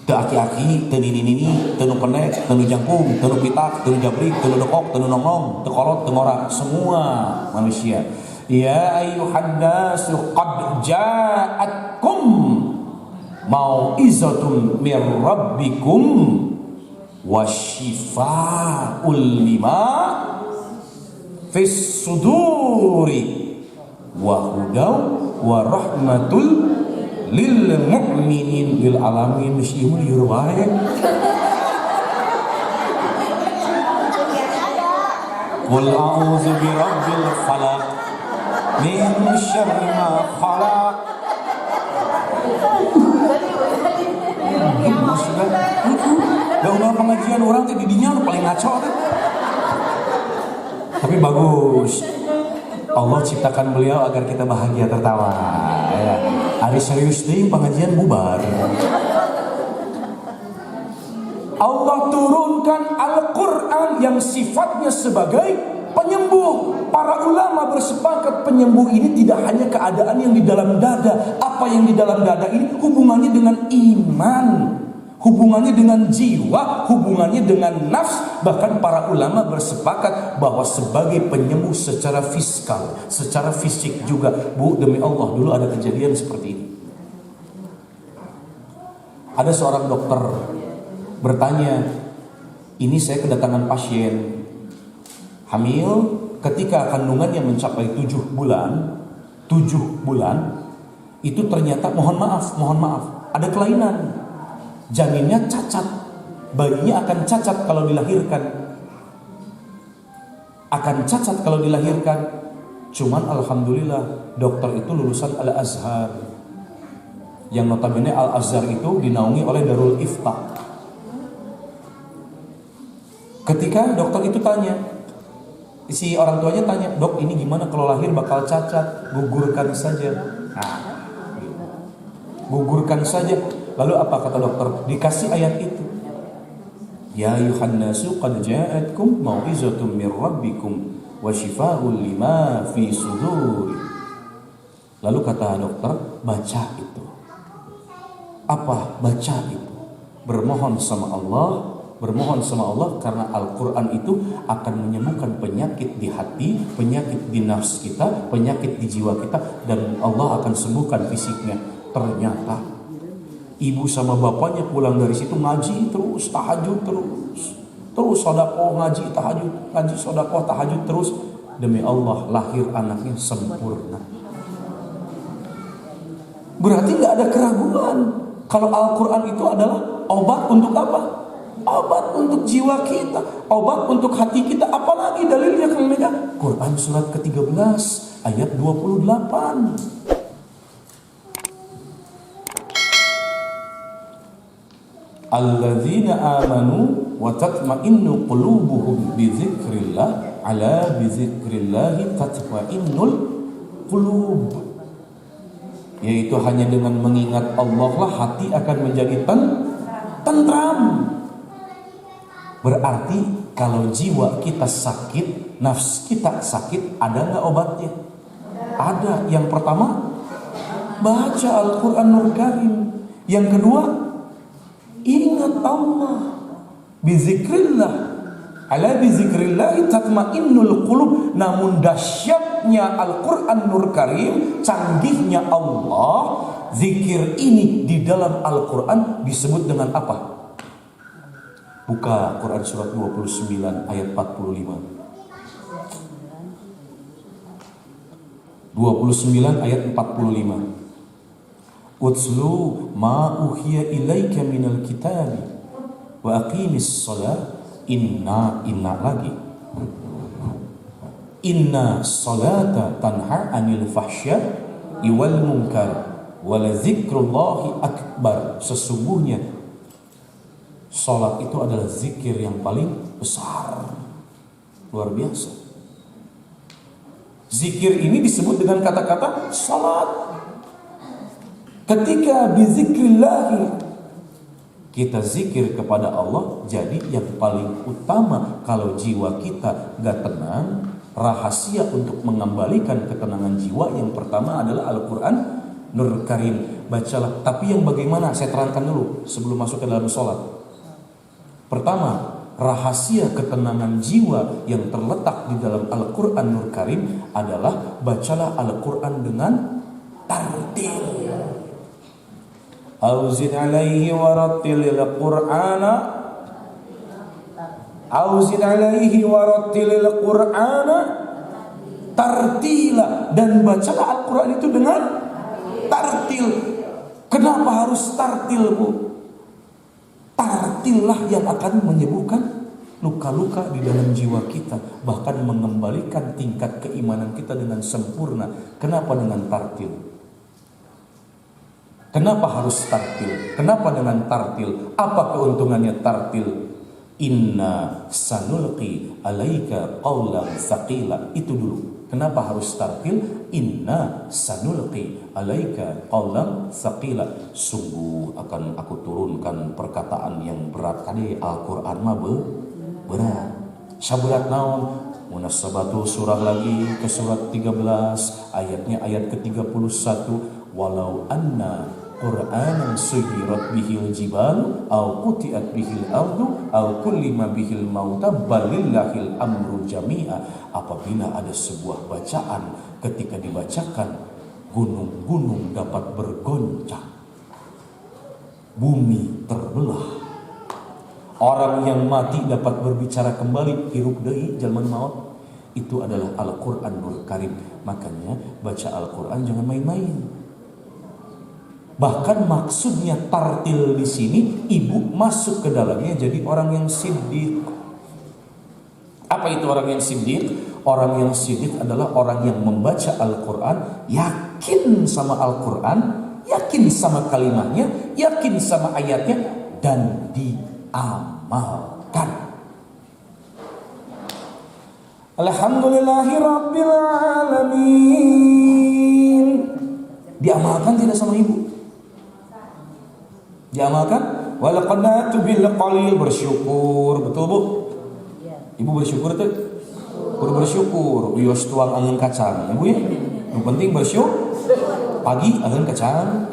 [SPEAKER 1] Teu aki-aki, teu nini-nini, teu nu pendek, teu nu jangkung, teu nu pitak, teu nu jabrik, teu nu dekok, teu nu nongnong, teu kolot, teu ngora, semua manusia. Ya ayyuhan nas qad ja'atkum mau'izatun mir rabbikum wasyifaa'ul lima fis suduri wa hudaw wa rahmatul lil mu'minin lil alamin. Muslimun yurwae. Qul a'udzu birabbil falaq min syarri ma khalaq. Udah pengajian orang teh didinya paling ngaco teh. Tapi bagus. Allah ciptakan beliau agar kita bahagia tertawa. Ya. Hari serius deh pengajian bubar. Allah turunkan Al-Quran yang sifatnya sebagai penyembuh. Para ulama bersepakat penyembuh ini tidak hanya keadaan yang di dalam dada. Apa yang di dalam dada ini hubungannya dengan iman, hubungannya dengan jiwa, hubungannya dengan nafs. Bahkan para ulama bersepakat bahwa sebagai penyembuh secara fiskal, secara fisik juga. Bu, demi Allah, dulu ada kejadian seperti ini. Ada seorang dokter bertanya, ini saya kedatangan pasien hamil ketika kandungannya mencapai 7 bulan, itu ternyata mohon maaf, ada kelainan. Janinnya cacat, bayinya akan cacat kalau dilahirkan. Cuman alhamdulillah dokter itu lulusan Al-Azhar, yang notabene Al-Azhar itu dinaungi oleh Darul Ifta. Ketika dokter itu tanya, si orang tuanya tanya, dok ini gimana kalau lahir bakal cacat? Gugurkan saja. Nah, gugurkan saja. Lalu apa kata dokter? Dikasih ayat itu. Ya ayuhan nasu qad ja'atkum mau'izatun mir rabbikum wa shifaa'un lima fi suduri. Lalu kata dokter, baca itu. Apa baca itu? Bermohon sama Allah karena Al-Quran itu akan menyembuhkan penyakit di hati, penyakit di nafs kita, penyakit di jiwa kita, dan Allah akan sembuhkan fisiknya. Ternyata Ibu sama bapaknya pulang dari situ ngaji terus, tahajud terus sedekah, ngaji tahajud, ngaji sedekah tahajud terus. Demi Allah lahir anaknya sempurna. Berarti nggak ada keraguan kalau Al-Quran itu adalah obat untuk apa? Obat untuk jiwa kita, obat untuk hati kita. Apalagi dalilnya kalau mereka Quran surat ke-13 ayat 28. Alladzina amanu wa tatma'innu qulubuhum bi dzikrillah ala bi dzikrillah tatma'innul qulub. Yaitu hanya dengan mengingat Allah lah hati akan menjadi tentram. Berarti kalau jiwa kita sakit, nafs kita sakit, ada nggak obatnya? Ada. Yang pertama, baca Al-Quranul Karim. Yang kedua, ingat Allah. Bizikrillah, ala bizikrillah tatmainnul qulub. Namun dahsyatnya Al-Quranul Karim, canggihnya Allah, zikir ini di dalam Al-Quran disebut dengan apa? Buka Quran surat 29 ayat 45. 29 ayat 45. Utslu ma uhiya ilaika minal kitabi wa aqimis shalah inna lagi. Inna salata tanha 'anil fahsya'i wal munkar wa la dzikrullahi akbar. Sesungguhnya salat itu adalah zikir yang paling besar. Luar biasa. Zikir ini disebut dengan kata-kata salat. Ketika bizikrillah kita zikir kepada Allah, jadi yang paling utama kalau jiwa kita gak tenang, rahasia untuk mengembalikan ketenangan jiwa yang pertama adalah Al-Quran Nur Karim. Bacalah. Tapi yang bagaimana? Saya terangkan dulu sebelum masuk ke dalam sholat. Pertama, rahasia ketenangan jiwa yang terletak di dalam Al-Quran Nur Karim adalah bacalah Al-Quran dengan tartil. Auzid alaihi warattilil Qur'ana, auzid alaihi warattilil Qur'ana tartila. Dan bacalah Al-Quran itu dengan tartil. Kenapa harus tartil, Bu? Tartillah yang akan menyembuhkan luka-luka di dalam jiwa kita, bahkan mengembalikan tingkat keimanan kita dengan sempurna. Kenapa dengan tartil? Kenapa harus tartil? Kenapa dengan tartil? Apa keuntungannya tartil? Inna sanulqi alaika qawlan tsaqila. Itu dulu. Kenapa harus tartil? Inna sanulqi alaika qawlan tsaqila. Sungguh akan aku turunkan perkataan yang berat. Kali Al-Quran mah berat. Saberat naon? Munasabatu surah lagi ke surat 13 ayatnya ayat ke-31. Walau anna Qur'anan suyirat bihil jibal au qutiat bihil ardu au kullima bihil mauta balillahil amru jami'a. Apabila ada sebuah bacaan, ketika dibacakan gunung-gunung dapat bergoncang, bumi terbelah, orang yang mati dapat berbicara kembali, hirup deui jalman maut. Itu adalah Al-Quranul Karim. Makanya baca Al-Quran jangan main-main. Bahkan maksudnya tartil di sini, ibu masuk ke dalamnya jadi orang yang siddiq. Apa itu orang yang siddiq? Orang yang siddiq adalah orang yang membaca Al-Quran, yakin sama Al-Quran, yakin sama kalimatnya, yakin sama ayatnya, dan diamalkan. Alhamdulillahirabbil alamin. Diamalkan tidak sama ibu? Diamalkan. Walaqad bil qalil, bersyukur. Betul, Bu? Ibu bersyukur tuh? Bersyukur. Wios tuang angin kacang. Ibu ya? Yang penting bersyukur. Pagi angin kacang.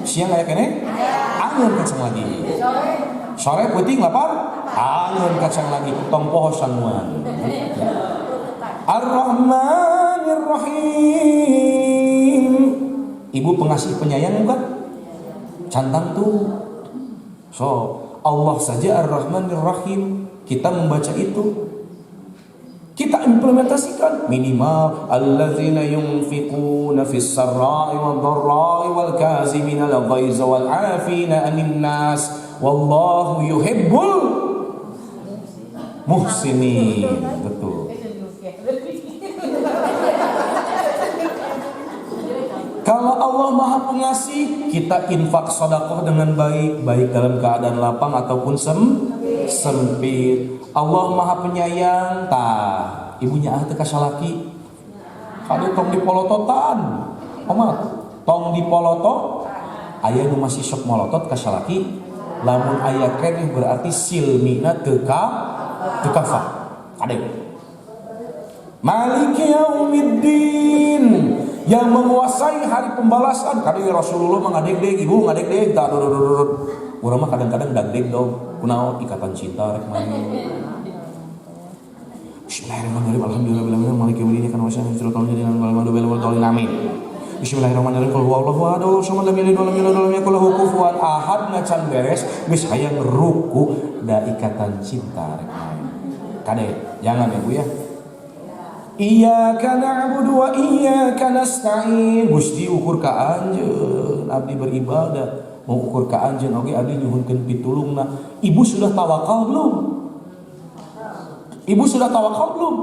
[SPEAKER 1] Siang kayak kene? Angin kacang lagi. Sore penting lapar? Angin kacang lagi. Tong poho sanuan. Ar-Rahmanir Rahim. Ibu pengasih penyayang bukan? Cantang tuh. So, Allah saja Ar-Rahmanir Rahim. Kita membaca itu, kita implementasikan minimal alladzina yunfiquna fis sarra'i wad dharra'i wal kazimina al ghaiza wal 'afina 'anil nas wallahu yuhibbul muhsinin. Betul. Kalau Allah Maha Pengasih, kita infak sedekah dengan baik, baik dalam keadaan lapang ataupun sempit. Allah Maha Penyayang, tah ibunya teh kasalaki. Kade tong dipolototan. Omat, tong dipolotot. Aya nu masih sok molotot kasalaki. Lamun aya keneh berarti silmina teu kafa. Kade. Maliki yaumiddin, yang menguasai hari pembalasan. Kade Rasulullah mah ngadeg-deg, ibu ngadeg-deg, tah urang mah kadang-kadang dagdeg dong. Kunaon ikatan cinta rek main. Bismillahirrahmanirrahim. Alhamdulillahirabbil alamin. Maliki yaumiddin. Kana wasana siratal ladzina an'amta 'alaihim. Amin. Bismillahirrahmanirrahim. Qul huwallahu ahad. Samad lam yalid wa lam yulad wa lam yakul lahu kufuwan ahad. Ngacan beres geus hayang ruku da ikatan cinta rek main. Kade, jangan ya Bu ya. Iyyaka na'budu wa iyyaka nasta'in. Gusti ukur ka anjeun abdi beribadah. Mau ukur ka anjeun oge abdi nyuhunkeun pitulungna. Ibu sudah tawakal belum? Ibu sudah tawakal belum?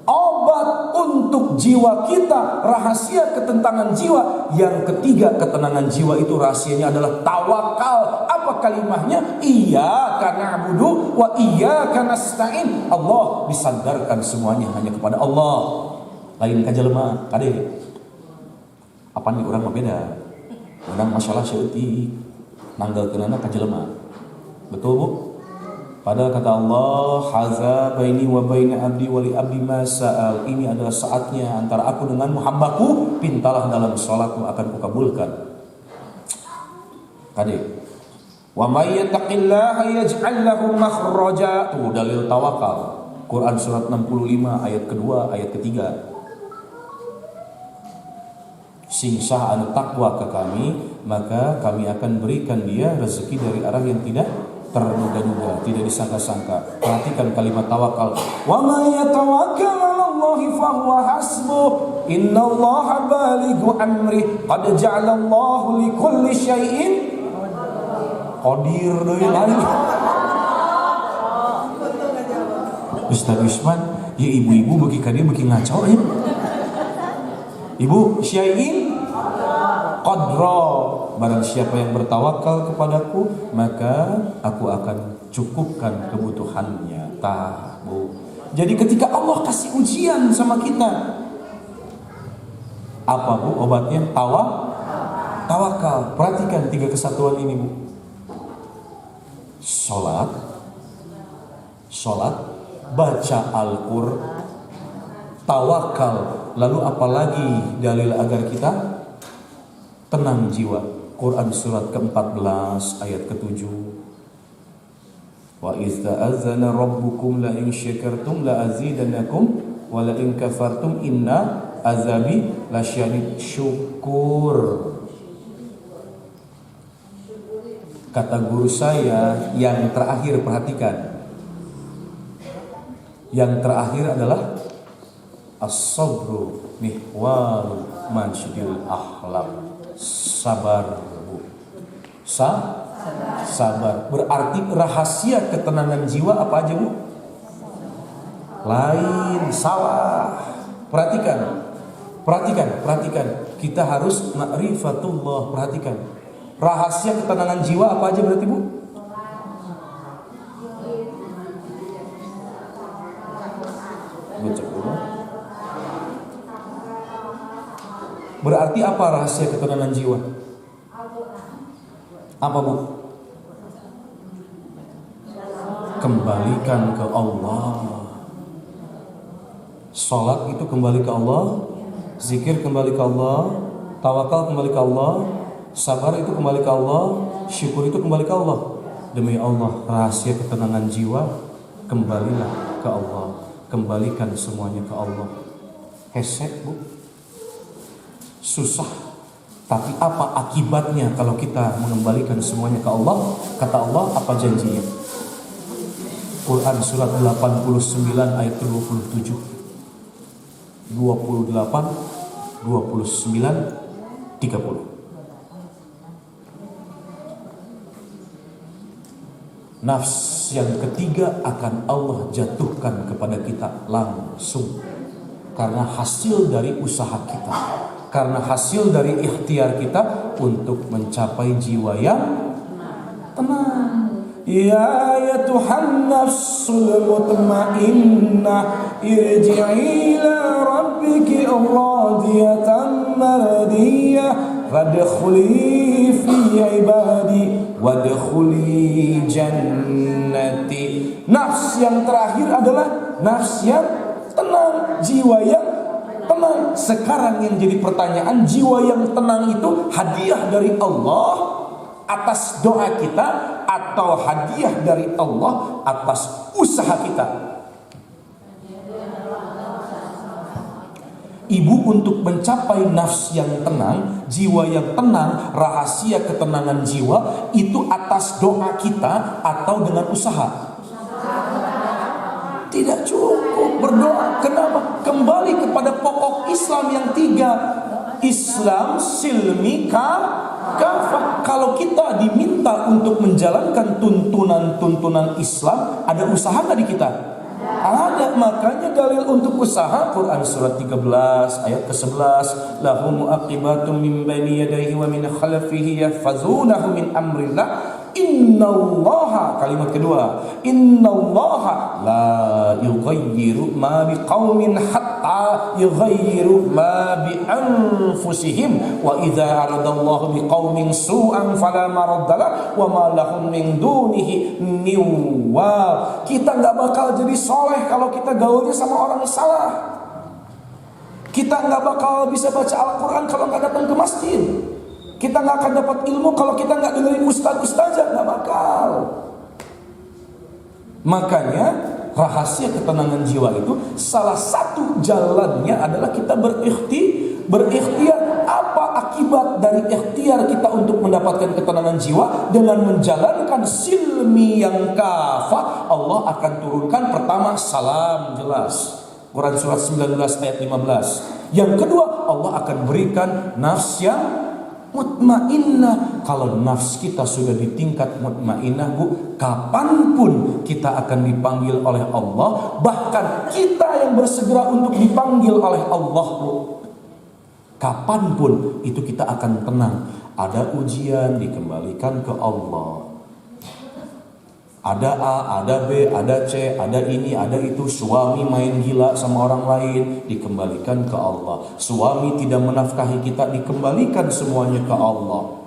[SPEAKER 1] Obat untuk jiwa kita, rahasia ketenangan jiwa. Yang ketiga, ketenangan jiwa itu rahasianya adalah tawakal. Apa kalimahnya? Iyyaka na'budu wa iyyaka nasta'in. Allah disandarkan semuanya hanya kepada Allah. Lain ka jelema, kade. Apa nih urang mah beda. Urang masalah seutik nanggalkeunana ka jelema. Betul Bu? Padahal kata Allah, haza baini wa baina abdi wa li abdi ma sa'al. Ini adalah saatnya antara aku denganmu hambaku, pintalah dalam salatmu akan kukabulkan. Kade. Wa may yattaqillaha yaj'al lahu makhraja. Tuh dalil tawakal. Quran surat 65 ayat kedua, ayat ketiga. Sing sah anu takwa ke kami, maka kami akan berikan dia rezeki dari arah yang tidak terduga-duga, tidak disangka-sangka. Perhatikan kalimat tawakal. Wa may yatawakkal 'alallahi fahuwa hasbuh. Innallaha balighu amri. Qad ja'alallahu likulli syai'in qadir deui lain. Ustaz Usman, ya ibu-ibu bagi ka dia bagi ngaco ya. Ibu, syai'in qadra. Barang siapa yang bertawakal kepadaku, maka aku akan cukupkan kebutuhannya. Tah, Bu. Jadi ketika Allah kasih ujian sama kita, apa Bu obatnya? Tawakal. Perhatikan tiga kesatuan ini Bu. Salat, baca Al-Qur'an, tawakal. Lalu apalagi dalil agar kita tenang jiwa? Quran surat ke-14 ayat ke-7. Wa iz ta'azzana rabbukum la in syakartum la azidannakum wa la in kafartum inna azabi lasyadid. Syukur. Kata guru saya yang terakhir, perhatikan. Yang terakhir adalah as-sabru mihwal mansyidil akhlaq. Sabar Bu. Sabar. Berarti rahasia ketenangan jiwa apa aja Bu? Lain, salah. Perhatikan. Kita harus ma'rifatullah. Perhatikan. Rahasia ketenangan jiwa apa aja berarti Bu? Berarti apa rahasia ketenangan jiwa? Apa Bu? Kembalikan ke Allah. Salat itu kembali ke Allah, zikir kembali ke Allah, tawakal kembali ke Allah, sabar itu kembali ke Allah, syukur itu kembali ke Allah. Demi Allah, rahasia ketenangan jiwa, kembalilah ke Allah. Kembalikan semuanya ke Allah. Hesek Bu. Susah. Tapi apa akibatnya kalau kita mengembalikan semuanya ke Allah? Kata Allah, apa janjinya? Quran surat 89 ayat 27. 28, 29, 30. Nafs yang ketiga akan Allah jatuhkan kepada kita langsung. Karena hasil dari usaha kita, karena hasil dari ikhtiar kita untuk mencapai jiwa yang tenang. Ya Tuhan nafsul mutmainnah irji'i ila rabbiki radiyatan maradiyah fadkhuli fi ibadi wadkhuli jannati. Nafs yang terakhir adalah nafs yang tenang, jiwa yang tenang. Sekarang yang jadi pertanyaan, jiwa yang tenang itu hadiah dari Allah atas doa kita atau hadiah dari Allah atas usaha kita? Ibu, untuk mencapai nafs yang tenang, jiwa yang tenang, rahasia ketenangan jiwa itu atas doa kita atau dengan usaha? Tidak cukup berdoa. Kenapa? Kembali kepada pokok Islam yang tiga. Islam, silmi, kafah. Kalau kita diminta untuk menjalankan tuntunan Islam, ada usaha nggak di kita? Ada. Makanya dalil untuk usaha Quran surat 13 ayat ke-11, lahum muaqibatum min baini yadayhi wa min khalfihi yahfazunahu min amrillah. Innallaha, kalimat kedua, innallaha la yughayyiru ma biqaumin hatta yughayyiru ma bi anfusihim wa idza aradallahu biqaumin su'an fala maraddalah wa ma lahum min dunihi niwal. Kita enggak bakal jadi soleh kalau kita gaulnya sama orang salah. Kita enggak bakal bisa baca Al-Quran kalau enggak datang ke masjid. Kita nggak akan dapat ilmu kalau kita nggak dengerin ustaz-ustazah, nggak bakal. Makanya rahasia ketenangan jiwa itu salah satu jalannya adalah kita berikhtiar. Apa akibat dari ikhtiar kita untuk mendapatkan ketenangan jiwa? Dengan menjalankan silmi yang kafah, Allah akan turunkan pertama salam, jelas. Quran surat 19 ayat 15. Yang kedua, Allah akan berikan nafs yang mutmainnah. Kalau nafs kita sudah di tingkat mutmainnah, Bu, kapanpun kita akan dipanggil oleh Allah. Bahkan kita yang bersegera untuk dipanggil oleh Allah, Bu, kapanpun itu kita akan tenang. Ada ujian, dikembalikan ke Allah. Ada A, ada B, ada C, ada ini, ada itu. Suami main gila sama orang lain, dikembalikan ke Allah. Suami tidak menafkahi kita, dikembalikan semuanya ke Allah.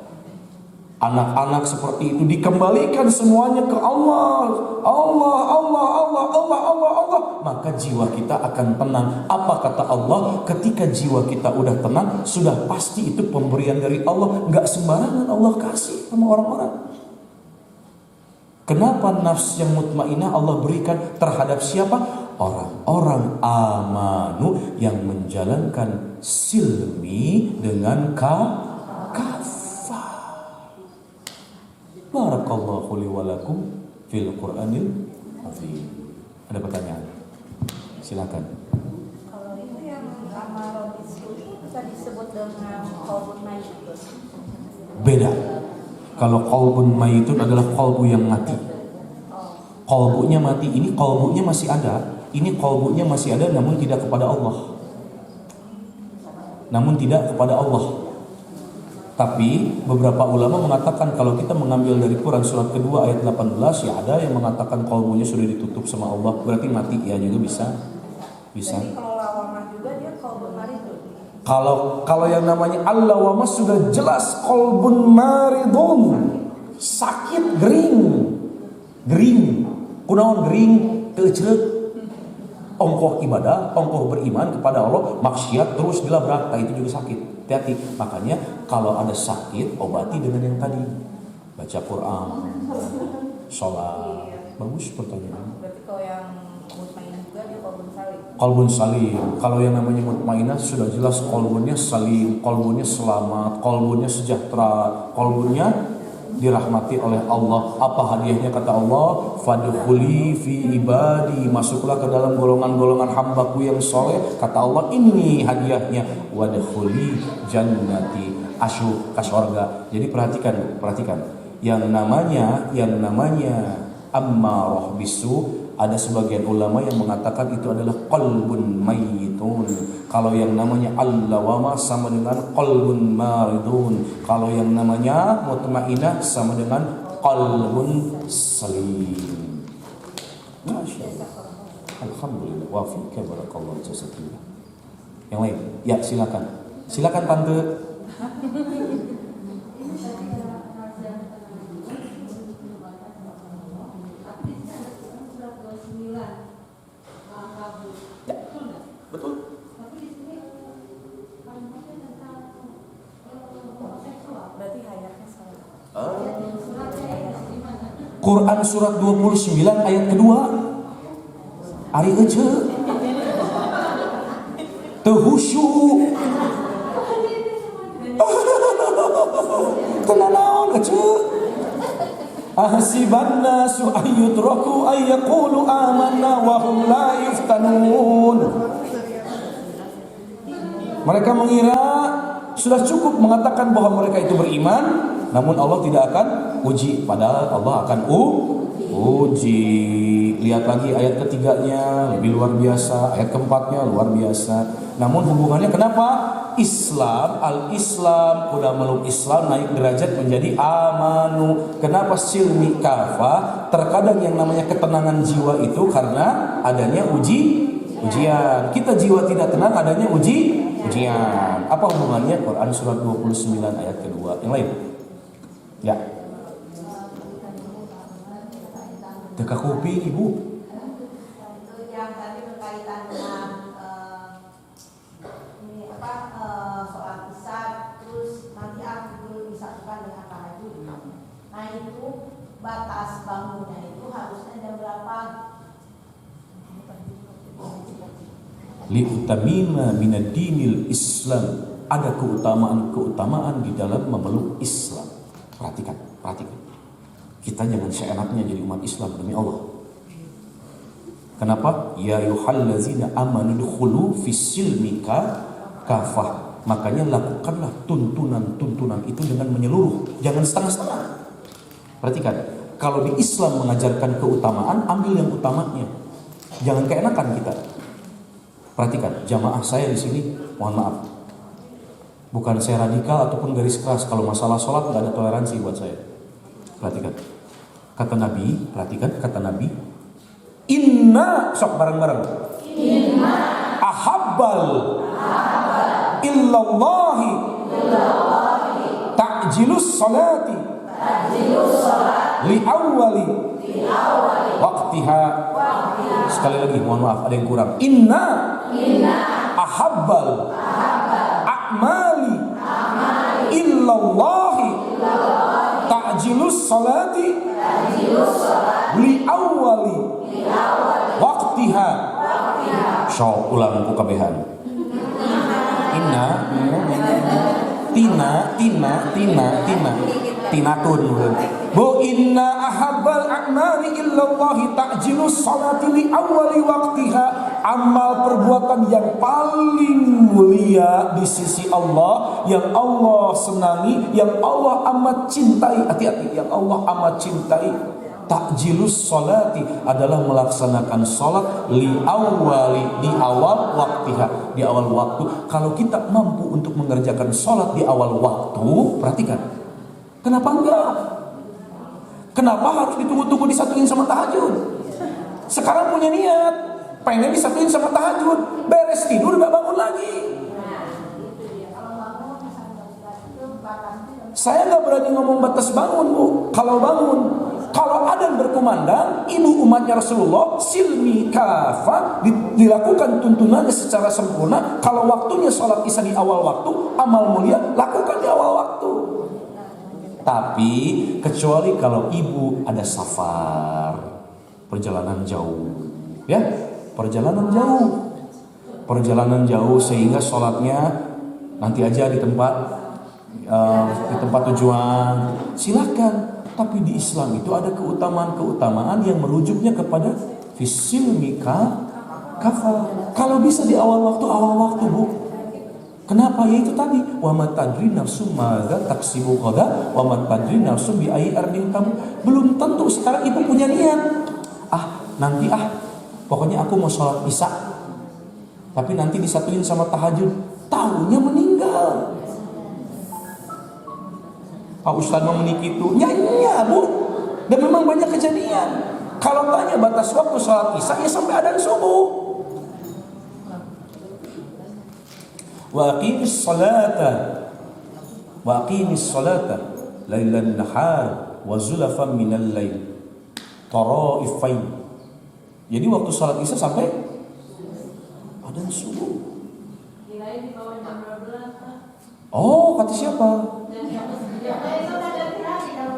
[SPEAKER 1] Anak-anak seperti itu, dikembalikan semuanya ke Allah. Allah, Allah, Allah, Allah, Allah, Allah. Maka jiwa kita akan tenang. Apa kata Allah? Ketika jiwa kita udah tenang, sudah pasti itu pemberian dari Allah. Gak sembarangan Allah kasih sama orang-orang. Kenapa nafs yang mutmainnah Allah berikan terhadap siapa? Orang-orang amanu yang menjalankan silmi dengan kafah. Barakallahu li wa lakum fil Qur'anil azim. Ada pertanyaan? Silakan.
[SPEAKER 2] Kalau itu yang amarah itu bisa disebut dengan qalbun mayyit.
[SPEAKER 1] Beda. Kalau qalbun mayyitun adalah qalbu yang mati. Qalbunya mati, ini qalbunya masih ada. Ini qalbunya masih ada namun tidak kepada Allah. Namun tidak kepada Allah. Tapi beberapa ulama mengatakan kalau kita mengambil dari Quran surat kedua ayat 18, ya ada yang mengatakan qalbunya sudah ditutup sama Allah, berarti mati, ya juga bisa. Bisa.
[SPEAKER 2] Jadi kalau lawamah juga dia qalbun maridun.
[SPEAKER 1] Kalau yang namanya al-lawamah sudah jelas qalbun maridun, sakit, gering, kunaon gering, teuceuk, ongkoh ibadah, ongkoh beriman kepada Allah, maksiat terus dilabrak, itu juga sakit. Hati-hati. Makanya kalau ada sakit, obati dengan yang tadi, baca Quran, sholat. Bagus pertanyaan.
[SPEAKER 2] Berarti kalau yang mutmainnah juga dia qalbun salim.
[SPEAKER 1] Qalbun salim. Kalau yang namanya mutmainah sudah jelas qalbunnya salim, qalbunnya selamat, qalbunnya sejahtera, qalbunnya dirahmati oleh Allah. Apa hadiahnya kata Allah? Fadkhuli fi ibadi, masuklah ke dalam golongan-golongan hambaku yang soleh. Kata Allah, ini hadiahnya. Wadkhuli jannati, asyuk ke surga. Jadi perhatikan. Yang namanya ammarah bisu, ada sebagian ulama yang mengatakan itu adalah qalbun mayyitun. Kalau yang namanya allawama sama dengan qalbun maridun. Kalau yang namanya mutmainah sama dengan qalbun salim. Masyaallah. Alhamdulillah. Wa fika barakallahu jazakallah. Yang lain? Ya, silakan. Silakan Tante. Betul.
[SPEAKER 2] Berarti hayatnya salah.
[SPEAKER 1] Quran surat 29 ayat kedua. Ari ece. Teu khusyuk. Tenanaon ece. Ahsiban nasu ayyutraku ayyaqulu amanna wa hum la yuftanun. Mereka mengira sudah cukup mengatakan bahwa mereka itu beriman, namun Allah tidak akan uji, padahal Allah akan uji. Lihat lagi ayat ketiganya, lebih luar biasa. Ayat keempatnya luar biasa. Namun hubungannya kenapa? Al-Islam udah meluk Islam, naik derajat menjadi amanu. Kenapa silmi kafa? Terkadang yang namanya ketenangan jiwa itu karena adanya ujian. Kita jiwa tidak tenang, adanya ujian. Apa hubungannya? Quran surat 29 ayat kedua. Yang lain? Ya. Teka kopi ibu.
[SPEAKER 2] Itu yang tadi berkaitan dengan soal isya, terus nanti aku disatukan dengan tahajud. Nah itu batas bangunnya itu harusnya jam berapa?
[SPEAKER 1] Liutamina minadinil Islam, ada keutamaan di dalam memeluk Islam. Perhatikan. Kita jangan seenaknya jadi umat Islam demi Allah. Kenapa? Ya ayyuhallazina amanu dukhulu fis-silmi kafah. Makanya lakukanlah tuntunan itu dengan menyeluruh, jangan setengah-setengah. Perhatikan, kalau di Islam mengajarkan keutamaan, ambil yang utamanya. Jangan keenakan kita. Perhatikan, jamaah saya di sini, mohon maaf. Bukan saya radikal ataupun garis keras. Kalau masalah sholat nggak ada toleransi buat saya. Perhatikan, kata Nabi, inna, sok bareng-bareng. Inna ahabbal illallahi ta'jilus salati li awwali waqtiha. Sekali lagi, mohon maaf ada yang kurang. Inna ahabbal a'mali illallahi ta'jilus salati li awwali waqtiha. So ulang ku kabehan. Inna tinatun bu inna ahabbal a'mali illallahi ta'jilus salati li awwali waqtiha. Amal perbuatan yang paling mulia di sisi Allah, yang Allah senangi, yang Allah amat cintai. Hati-hati, yang Allah amat cintai. Ta'jilus salati adalah melaksanakan salat li awwali, di awal waktiha, di awal waktu. Kalau kita mampu untuk mengerjakan salat di awal waktu, perhatikan. Kenapa enggak? Kenapa harus ditunggu-tunggu disatuin sama tahajud? Sekarang punya niat, pengen disatuin sama tahajud, beres tidur enggak bangun lagi. Saya enggak berani ngomong batas bangun, Bu. Kalau bangun, kalau adzan berkumandang, ibu umatnya Rasulullah silmi kafah, dilakukan tuntunannya secara sempurna. Kalau waktunya sholat isya di awal waktu, amal mulia lakukan di awal waktu. Tapi kecuali kalau ibu ada safar, perjalanan jauh, ya, perjalanan jauh. perjalanan jauh sehingga sholatnya nanti aja di tempat tujuan, silakan. Tapi di Islam itu ada keutamaan yang merujuknya kepada fisilmi kafal. Kalau bisa di awal waktu Bu. Kenapa? Ya itu tadi, wa ma tadri nafsum madza taksibu qada wa ma tadri nafsum bi ayyi ardin tam. Belum tentu sekarang ibu punya niat. Nanti pokoknya aku mau sholat isya. Tapi nanti disatuin sama tahajud. Tahunya meninggal. Pak Ustadz mau menikah itu nyanyi Bu. Dan memang banyak kejadian. Kalau tanya batas waktu sholat isya ya sampai adzan subuh. Wa aqimis salata lailan nahar wa zulafan minal lail taraifain. Jadi waktu sholat isya sampai adzan subuh. Oh, kata siapa?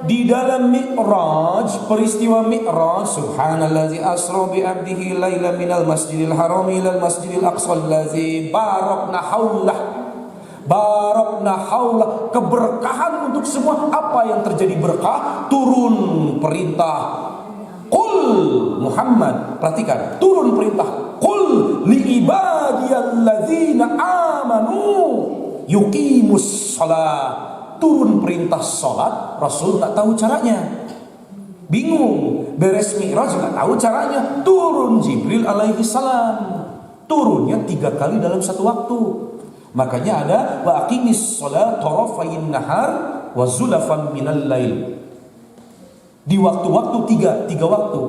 [SPEAKER 1] Di dalam Mi'raj, peristiwa Mi'raj, subhanallazi asra bi 'abdihi laila minal masjidil haram ilal masjidil aqsal ladzi barakna haulah, keberkahan untuk semua. Apa yang terjadi berkah? Turun perintah qul Muhammad, perhatikan, turun perintah qul li ibadiyalladzina amanu yuqimus shalah. Turun perintah sholat, Rasul nggak tahu caranya, bingung. Beres Mi'raj nggak tahu caranya. Turun Jibril alaihi salam, turunnya 3 kali dalam satu waktu. Makanya ada wa aqimis sholat tarafayin nahar wa zulafan minal lail. Di waktu-waktu tiga waktu.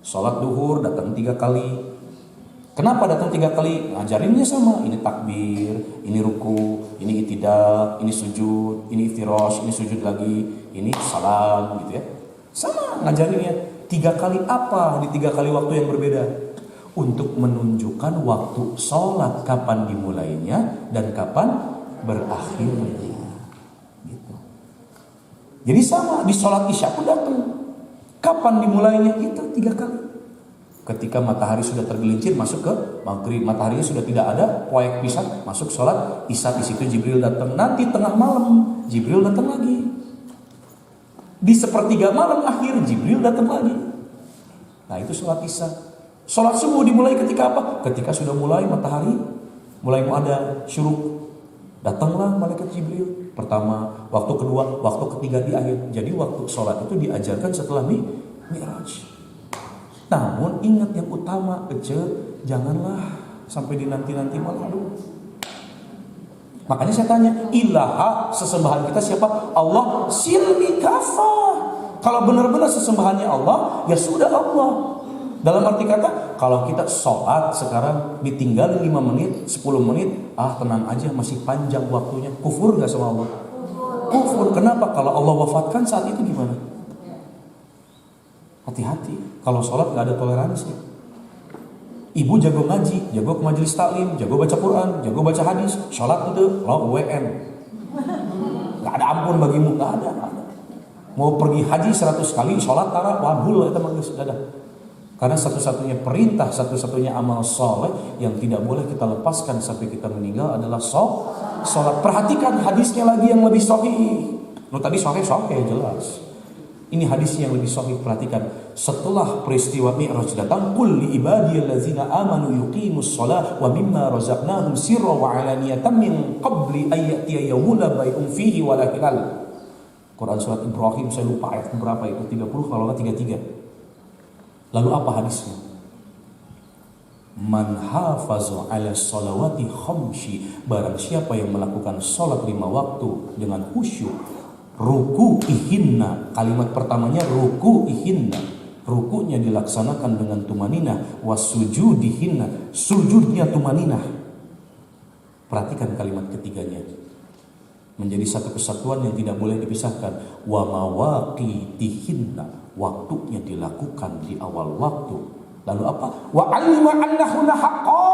[SPEAKER 1] Sholat duhur datang 3 kali. Kenapa datang 3 kali? Ngajarinnya sama. Ini takbir, ini ruku, ini i'tidal, ini sujud, ini iftirash, ini sujud lagi, ini salam gitu ya. Sama ngajarinnya. 3 kali apa? Di 3 kali waktu yang berbeda. Untuk menunjukkan waktu sholat, kapan dimulainya dan kapan berakhirnya. Gitu. Jadi sama, di sholat isya pun datang. Kapan dimulainya? Itu 3 kali. Ketika matahari sudah tergelincir masuk ke maghrib, mataharinya sudah tidak ada, poek pisan, masuk sholat isya. Di situ Jibril datang. Nanti tengah malam Jibril datang lagi. Di sepertiga malam akhir Jibril datang lagi. Nah itu sholat isya. Sholat subuh dimulai ketika apa? Ketika sudah mulai matahari mulai mau ada syuruk, datanglah malaikat Jibril. Pertama, waktu kedua, waktu ketiga di akhir. Jadi waktu sholat itu diajarkan setelah Mi'raj. Namun ingat yang utama, janganlah sampai di nanti-nanti malam. Makanya saya tanya, ilaha, sesembahan kita siapa? Allah, silmi kafah. Kalau benar-benar sesembahannya Allah, ya sudah Allah. Dalam arti kata, kalau kita sholat sekarang ditinggal 5 menit, 10 menit, tenang aja masih panjang waktunya. Kufur gak sama Allah? Kufur. Kenapa? Kalau Allah wafatkan saat itu gimana? Hati-hati, kalau sholat gak ada toleransi. Ibu jago ngaji, jago ke majelis taklim, jago baca Quran, jago baca hadis, sholat itu lo WN. Gak ada ampun bagimu, gak ada. Mau pergi haji 100 kali, sholat tara, wabul itu manggis, gak ada. Karena satu-satunya perintah, satu-satunya amal soleh yang tidak boleh kita lepaskan sampai kita meninggal adalah sholat. Perhatikan hadisnya lagi yang lebih sahih. Tadi sahih jelas. Ini hadis yang lebih sahih, perhatikan. Setelah peristiwa Mi'raj datang, qul li ibadiyallazina amanu yuqimus shalah wa mimma razaqnahum sirran wa alaniyatan min qabli ay ya'tiya yawmun la bai'un fihi wa la khilal. Quran surat Ibrahim, saya lupa ayat berapa itu, 30 kalau enggak 33. Lalu apa hadisnya? Man hafazu ala salawati khamsi, barang siapa yang melakukan salat 5 waktu dengan khusyuk, ruku ihinna, kalimat pertamanya ruku ihinna, rukunya dilaksanakan dengan tumaninah, wasujudihinna, sujudnya tumaninah. Perhatikan kalimat ketiganya, menjadi satu kesatuan yang tidak boleh dipisahkan. Wa mawaqitihinna, waktunya dilakukan di awal waktu. Lalu apa? Wa alima annahu haqqa,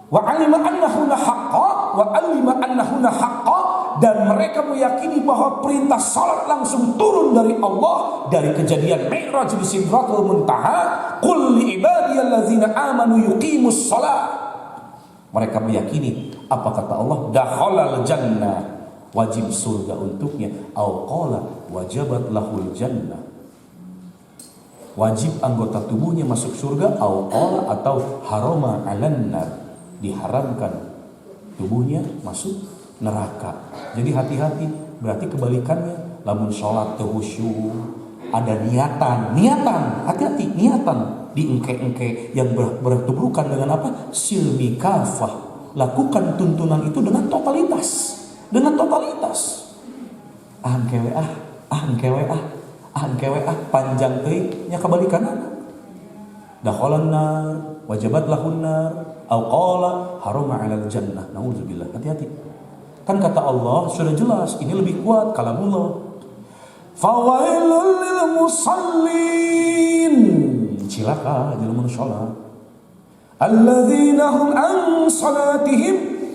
[SPEAKER 1] wa alima annahu haqqa, wa alima annahu haqqa dan mereka meyakini bahwa perintah salat langsung turun dari Allah dari kejadian Mi'raj di Sidratul Muntaha. Qul li ibadiyallazina amanu yuqimus shalah. Mereka meyakini apa kata Allah, dakhalal jannah, wajib surga untuknya, au qala wajabat lahul jannah, wajib anggota tubuhnya masuk surga, au qala atau harama 'alan nar, diharamkan tubuhnya masuk neraka. Jadi hati-hati, berarti kebalikannya, lamun sholat khusyuk, ada niatan, hati-hati, niatan diengke-engke yang bertubrukan dengan apa? Silmi kafah. Lakukan tuntunan itu dengan totalitas. Angkewe panjang teh nya kebalikanana. Dakhalan nar, wajabat lahun nar, au qala harama 'alal jannah. Nauzubillah. Hati-hati. Kan kata Allah sudah jelas, ini lebih kuat kalamullah. Fawailul lil musallin. Cilaka jelema salat. Alladzina hum an salatihim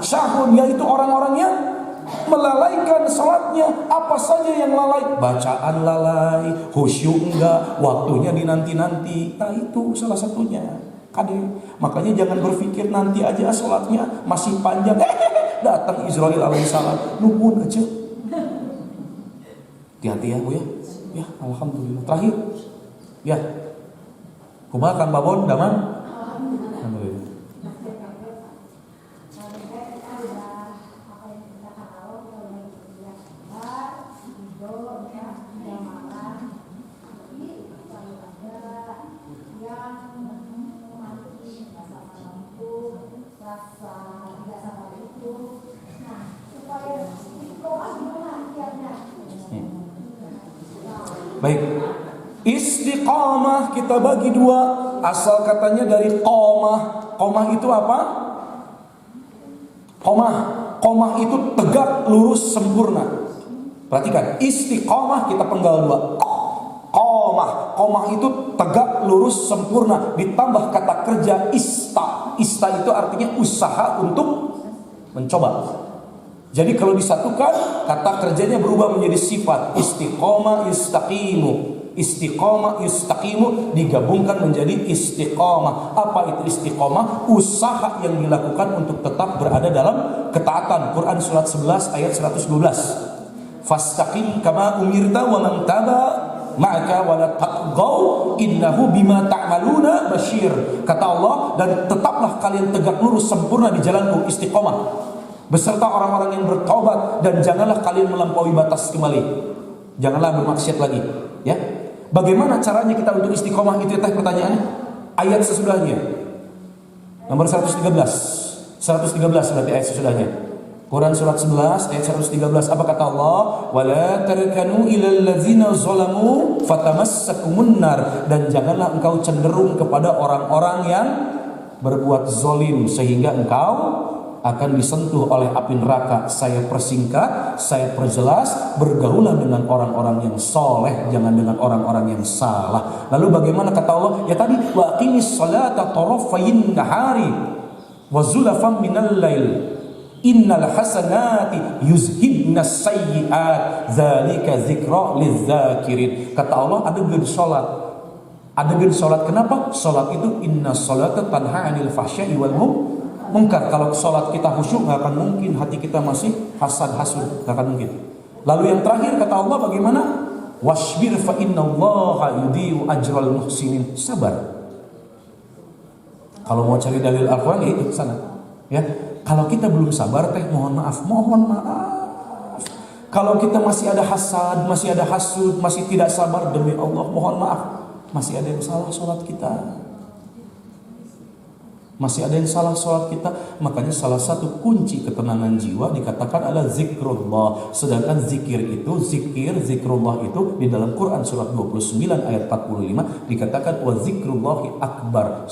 [SPEAKER 1] sahun, yaitu orang-orang yang melalaikan salatnya. Apa saja yang lalai? Bacaan lalai, khusyuk enggak, waktunya dinanti-nanti. Nah itu salah satunya. Kade, makanya jangan berpikir nanti aja salatnya masih panjang. Datang Israil alaihissalam, nubun aja. Hati-hati ya Bu ya. Ya, alhamdulillah. Terakhir. Ya. Kumaha Kang Babon daman? Alhamdulillah. Baik, istiqamah kita bagi dua. Asal katanya dari qamah. Qamah itu apa? Qamah itu tegak, lurus, sempurna. Perhatikan, istiqamah kita penggal dua. Qamah itu tegak, lurus, sempurna. Ditambah kata kerja ista. Ista itu artinya usaha untuk mencoba. Jadi kalau disatukan, kata kerjanya berubah menjadi sifat. Istiqamah yustaqimu digabungkan menjadi istiqamah. Apa itu istiqamah? Usaha yang dilakukan untuk tetap berada dalam ketaatan. Quran surat 11 ayat 112. Fastaqim kama umirta wa man taba ma'aka wa la taqaw innahu bima ta'maluna basyir. Kata Allah, dan tetaplah kalian tegak lurus sempurna di jalanku, istiqamah, beserta orang-orang yang bertaubat, dan janganlah kalian melampaui batas kembali. Janganlah bermaksiat lagi. Ya. Bagaimana caranya kita untuk istiqomah itu teh pertanyaannya? Ayat sesudahnya. Nomor 113 berarti ayat sesudahnya. Quran surat 11 ayat 113. Apa kata Allah? Wala tarkanu ilal ladzina zalamu fatamassakumun nar, dan janganlah engkau cenderung kepada orang-orang yang berbuat zalim sehingga engkau akan disentuh oleh api neraka. Saya persingkat, saya perjelas, bergaulah dengan orang-orang yang soleh, jangan dengan orang-orang yang salah. Lalu bagaimana kata Allah? Ya tadi, wa aqimis salata tarafayn nahari wa zulafan minal lail innal hasanati yuzhibnas sayyi'at dzalika dzikra lidzakirin. Kata Allah, adegan salat. Kenapa? Salat itu inna salata tanha 'anil fahsya'i wal munkar. Kalau sholat kita khusyuk, gak akan mungkin hati kita masih hasad hasud, gak akan mungkin. Lalu yang terakhir kata Allah bagaimana? Wasbir fa innallaha yudhi'u ajral muhsinin. Sabar. Kalau mau cari dalil Al-Quran itu sana. Ya, kalau kita belum sabar teh mohon maaf. Kalau kita masih ada hasad, masih ada hasud, masih tidak sabar, demi Allah mohon maaf, masih ada yang salah sholat kita. Makanya salah satu kunci ketenangan jiwa dikatakan adalah zikrullah. Sedangkan zikrullah itu di dalam Quran surat 29 ayat 45 dikatakan wa zikrullahi akbar.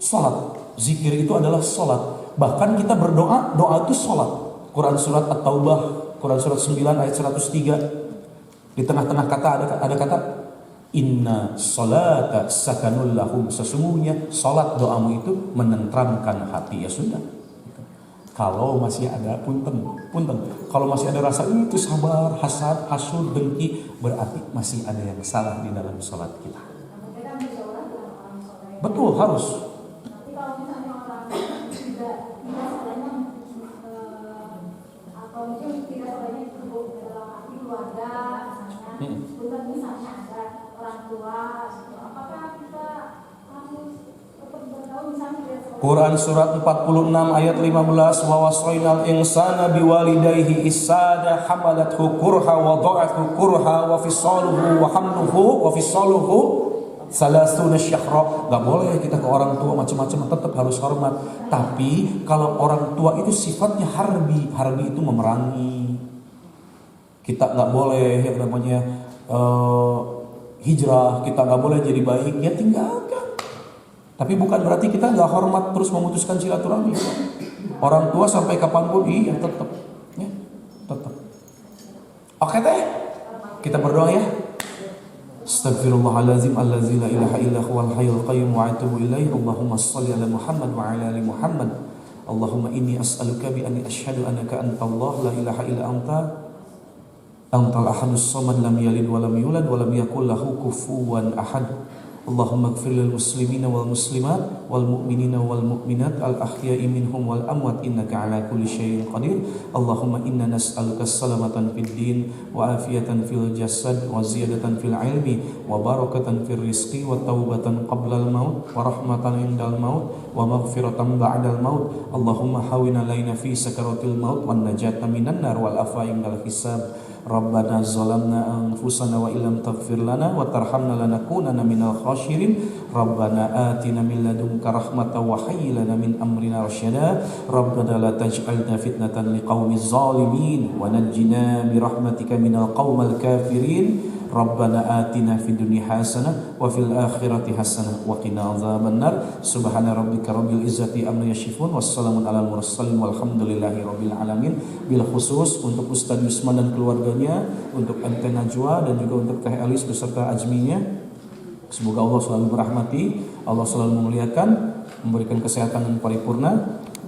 [SPEAKER 1] Salat, zikir itu adalah salat. Bahkan kita berdoa, doa itu salat. Quran surat At-Taubah, Quran surat 9 ayat 103. Di tengah-tengah kata ada kata inna salata sakanul lahum. Sesungguhnya salat doamu itu menenteramkan hati. Ya sudah. Kalau masih ada punten. Kalau masih ada rasa itu sabar, hasad, hasud, dengki, berarti masih ada yang salah di dalam sholat kita. Betul, harus.
[SPEAKER 3] Tapi kalau misalnya orang tidak saudaranya atau mungkin tidak saudaranya itu dalam arti keluarga misalnya, bukan misalnya ada orang tua, apakah kita harus tetap bertahu misalnya
[SPEAKER 1] Quran surat 46 ayat 15 wa wasainal insana biwalidayhi isada hamalathu kurha wa dha'athu kurha wa fisaluhu wa hamluhu wa fisaluhu salasuna syahra. Gak boleh kita ke orang tua macam-macam, tetap harus hormat. Tapi kalau orang tua itu sifatnya harbi itu memerangi. Kita gak boleh yang namanya hijrah, kita gak boleh jadi baik, ya tinggalkan. Tapi bukan berarti kita gak hormat terus memutuskan silaturahmi. Orang tua sampai kapanpun iya tetap, ya, tetap. Oke teh, kita berdoa ya. Astaghfirullahalazim allazi la ilaha illa huwal hayyul qayyum wa atubu ilaihi. Allahumma shalli ala Muhammad wa ala ali Muhammad. Allahumma inni as'aluka bi anni asyhadu annaka antallah la ilaha illa antal ahadus samad lam yalid wa lam yulad wa lam yakul lahu kufuwan ahad. Allahumma ighfir lil muslimina wal muslimat wal mu'minina wal mu'minat al ahya'i minhum wal amwat innaka ala kulli syai'in qadir. Allahumma inna nas'aluka salamatan fid din wa afiyatan fil jasad wa ziyadatan fil ilmi wa barakatan fil rizqi wa taubatan qabla al maut wa rahmatan indal maut wa maghfiratan ba'dal maut. Allahumma hawwin alaina fi sakaratil maut wan najata minan nar wal afa indal hisab. Rabbana zalamna anfusana wa illam taghfir lana wa tarhamna lanakunanna minal khashirin. Rabbana atina min ladunka rahmatan wa hayyi lana min amrina rasyada. Rabbana la taj'alna fitnatan liqaumiz zalimin wa najjina bi rahmatika minal qaumil kafirin. Rabbana atina fid dunya hasanah wa fil akhirati hasanah wa qina adzabannar. Subhana rabbika rabbil izzati amma yasifun wassalamun alal mursalin walhamdulillahi rabbil alamin. Bil khusus untuk Ustaz Yusman dan keluarganya, untuk MT Najwa dan juga untuk Teh Elis beserta Ajminya. Semoga Allah selalu merahmati, Allah selalu memuliakan, memberikan kesehatan yang paripurna.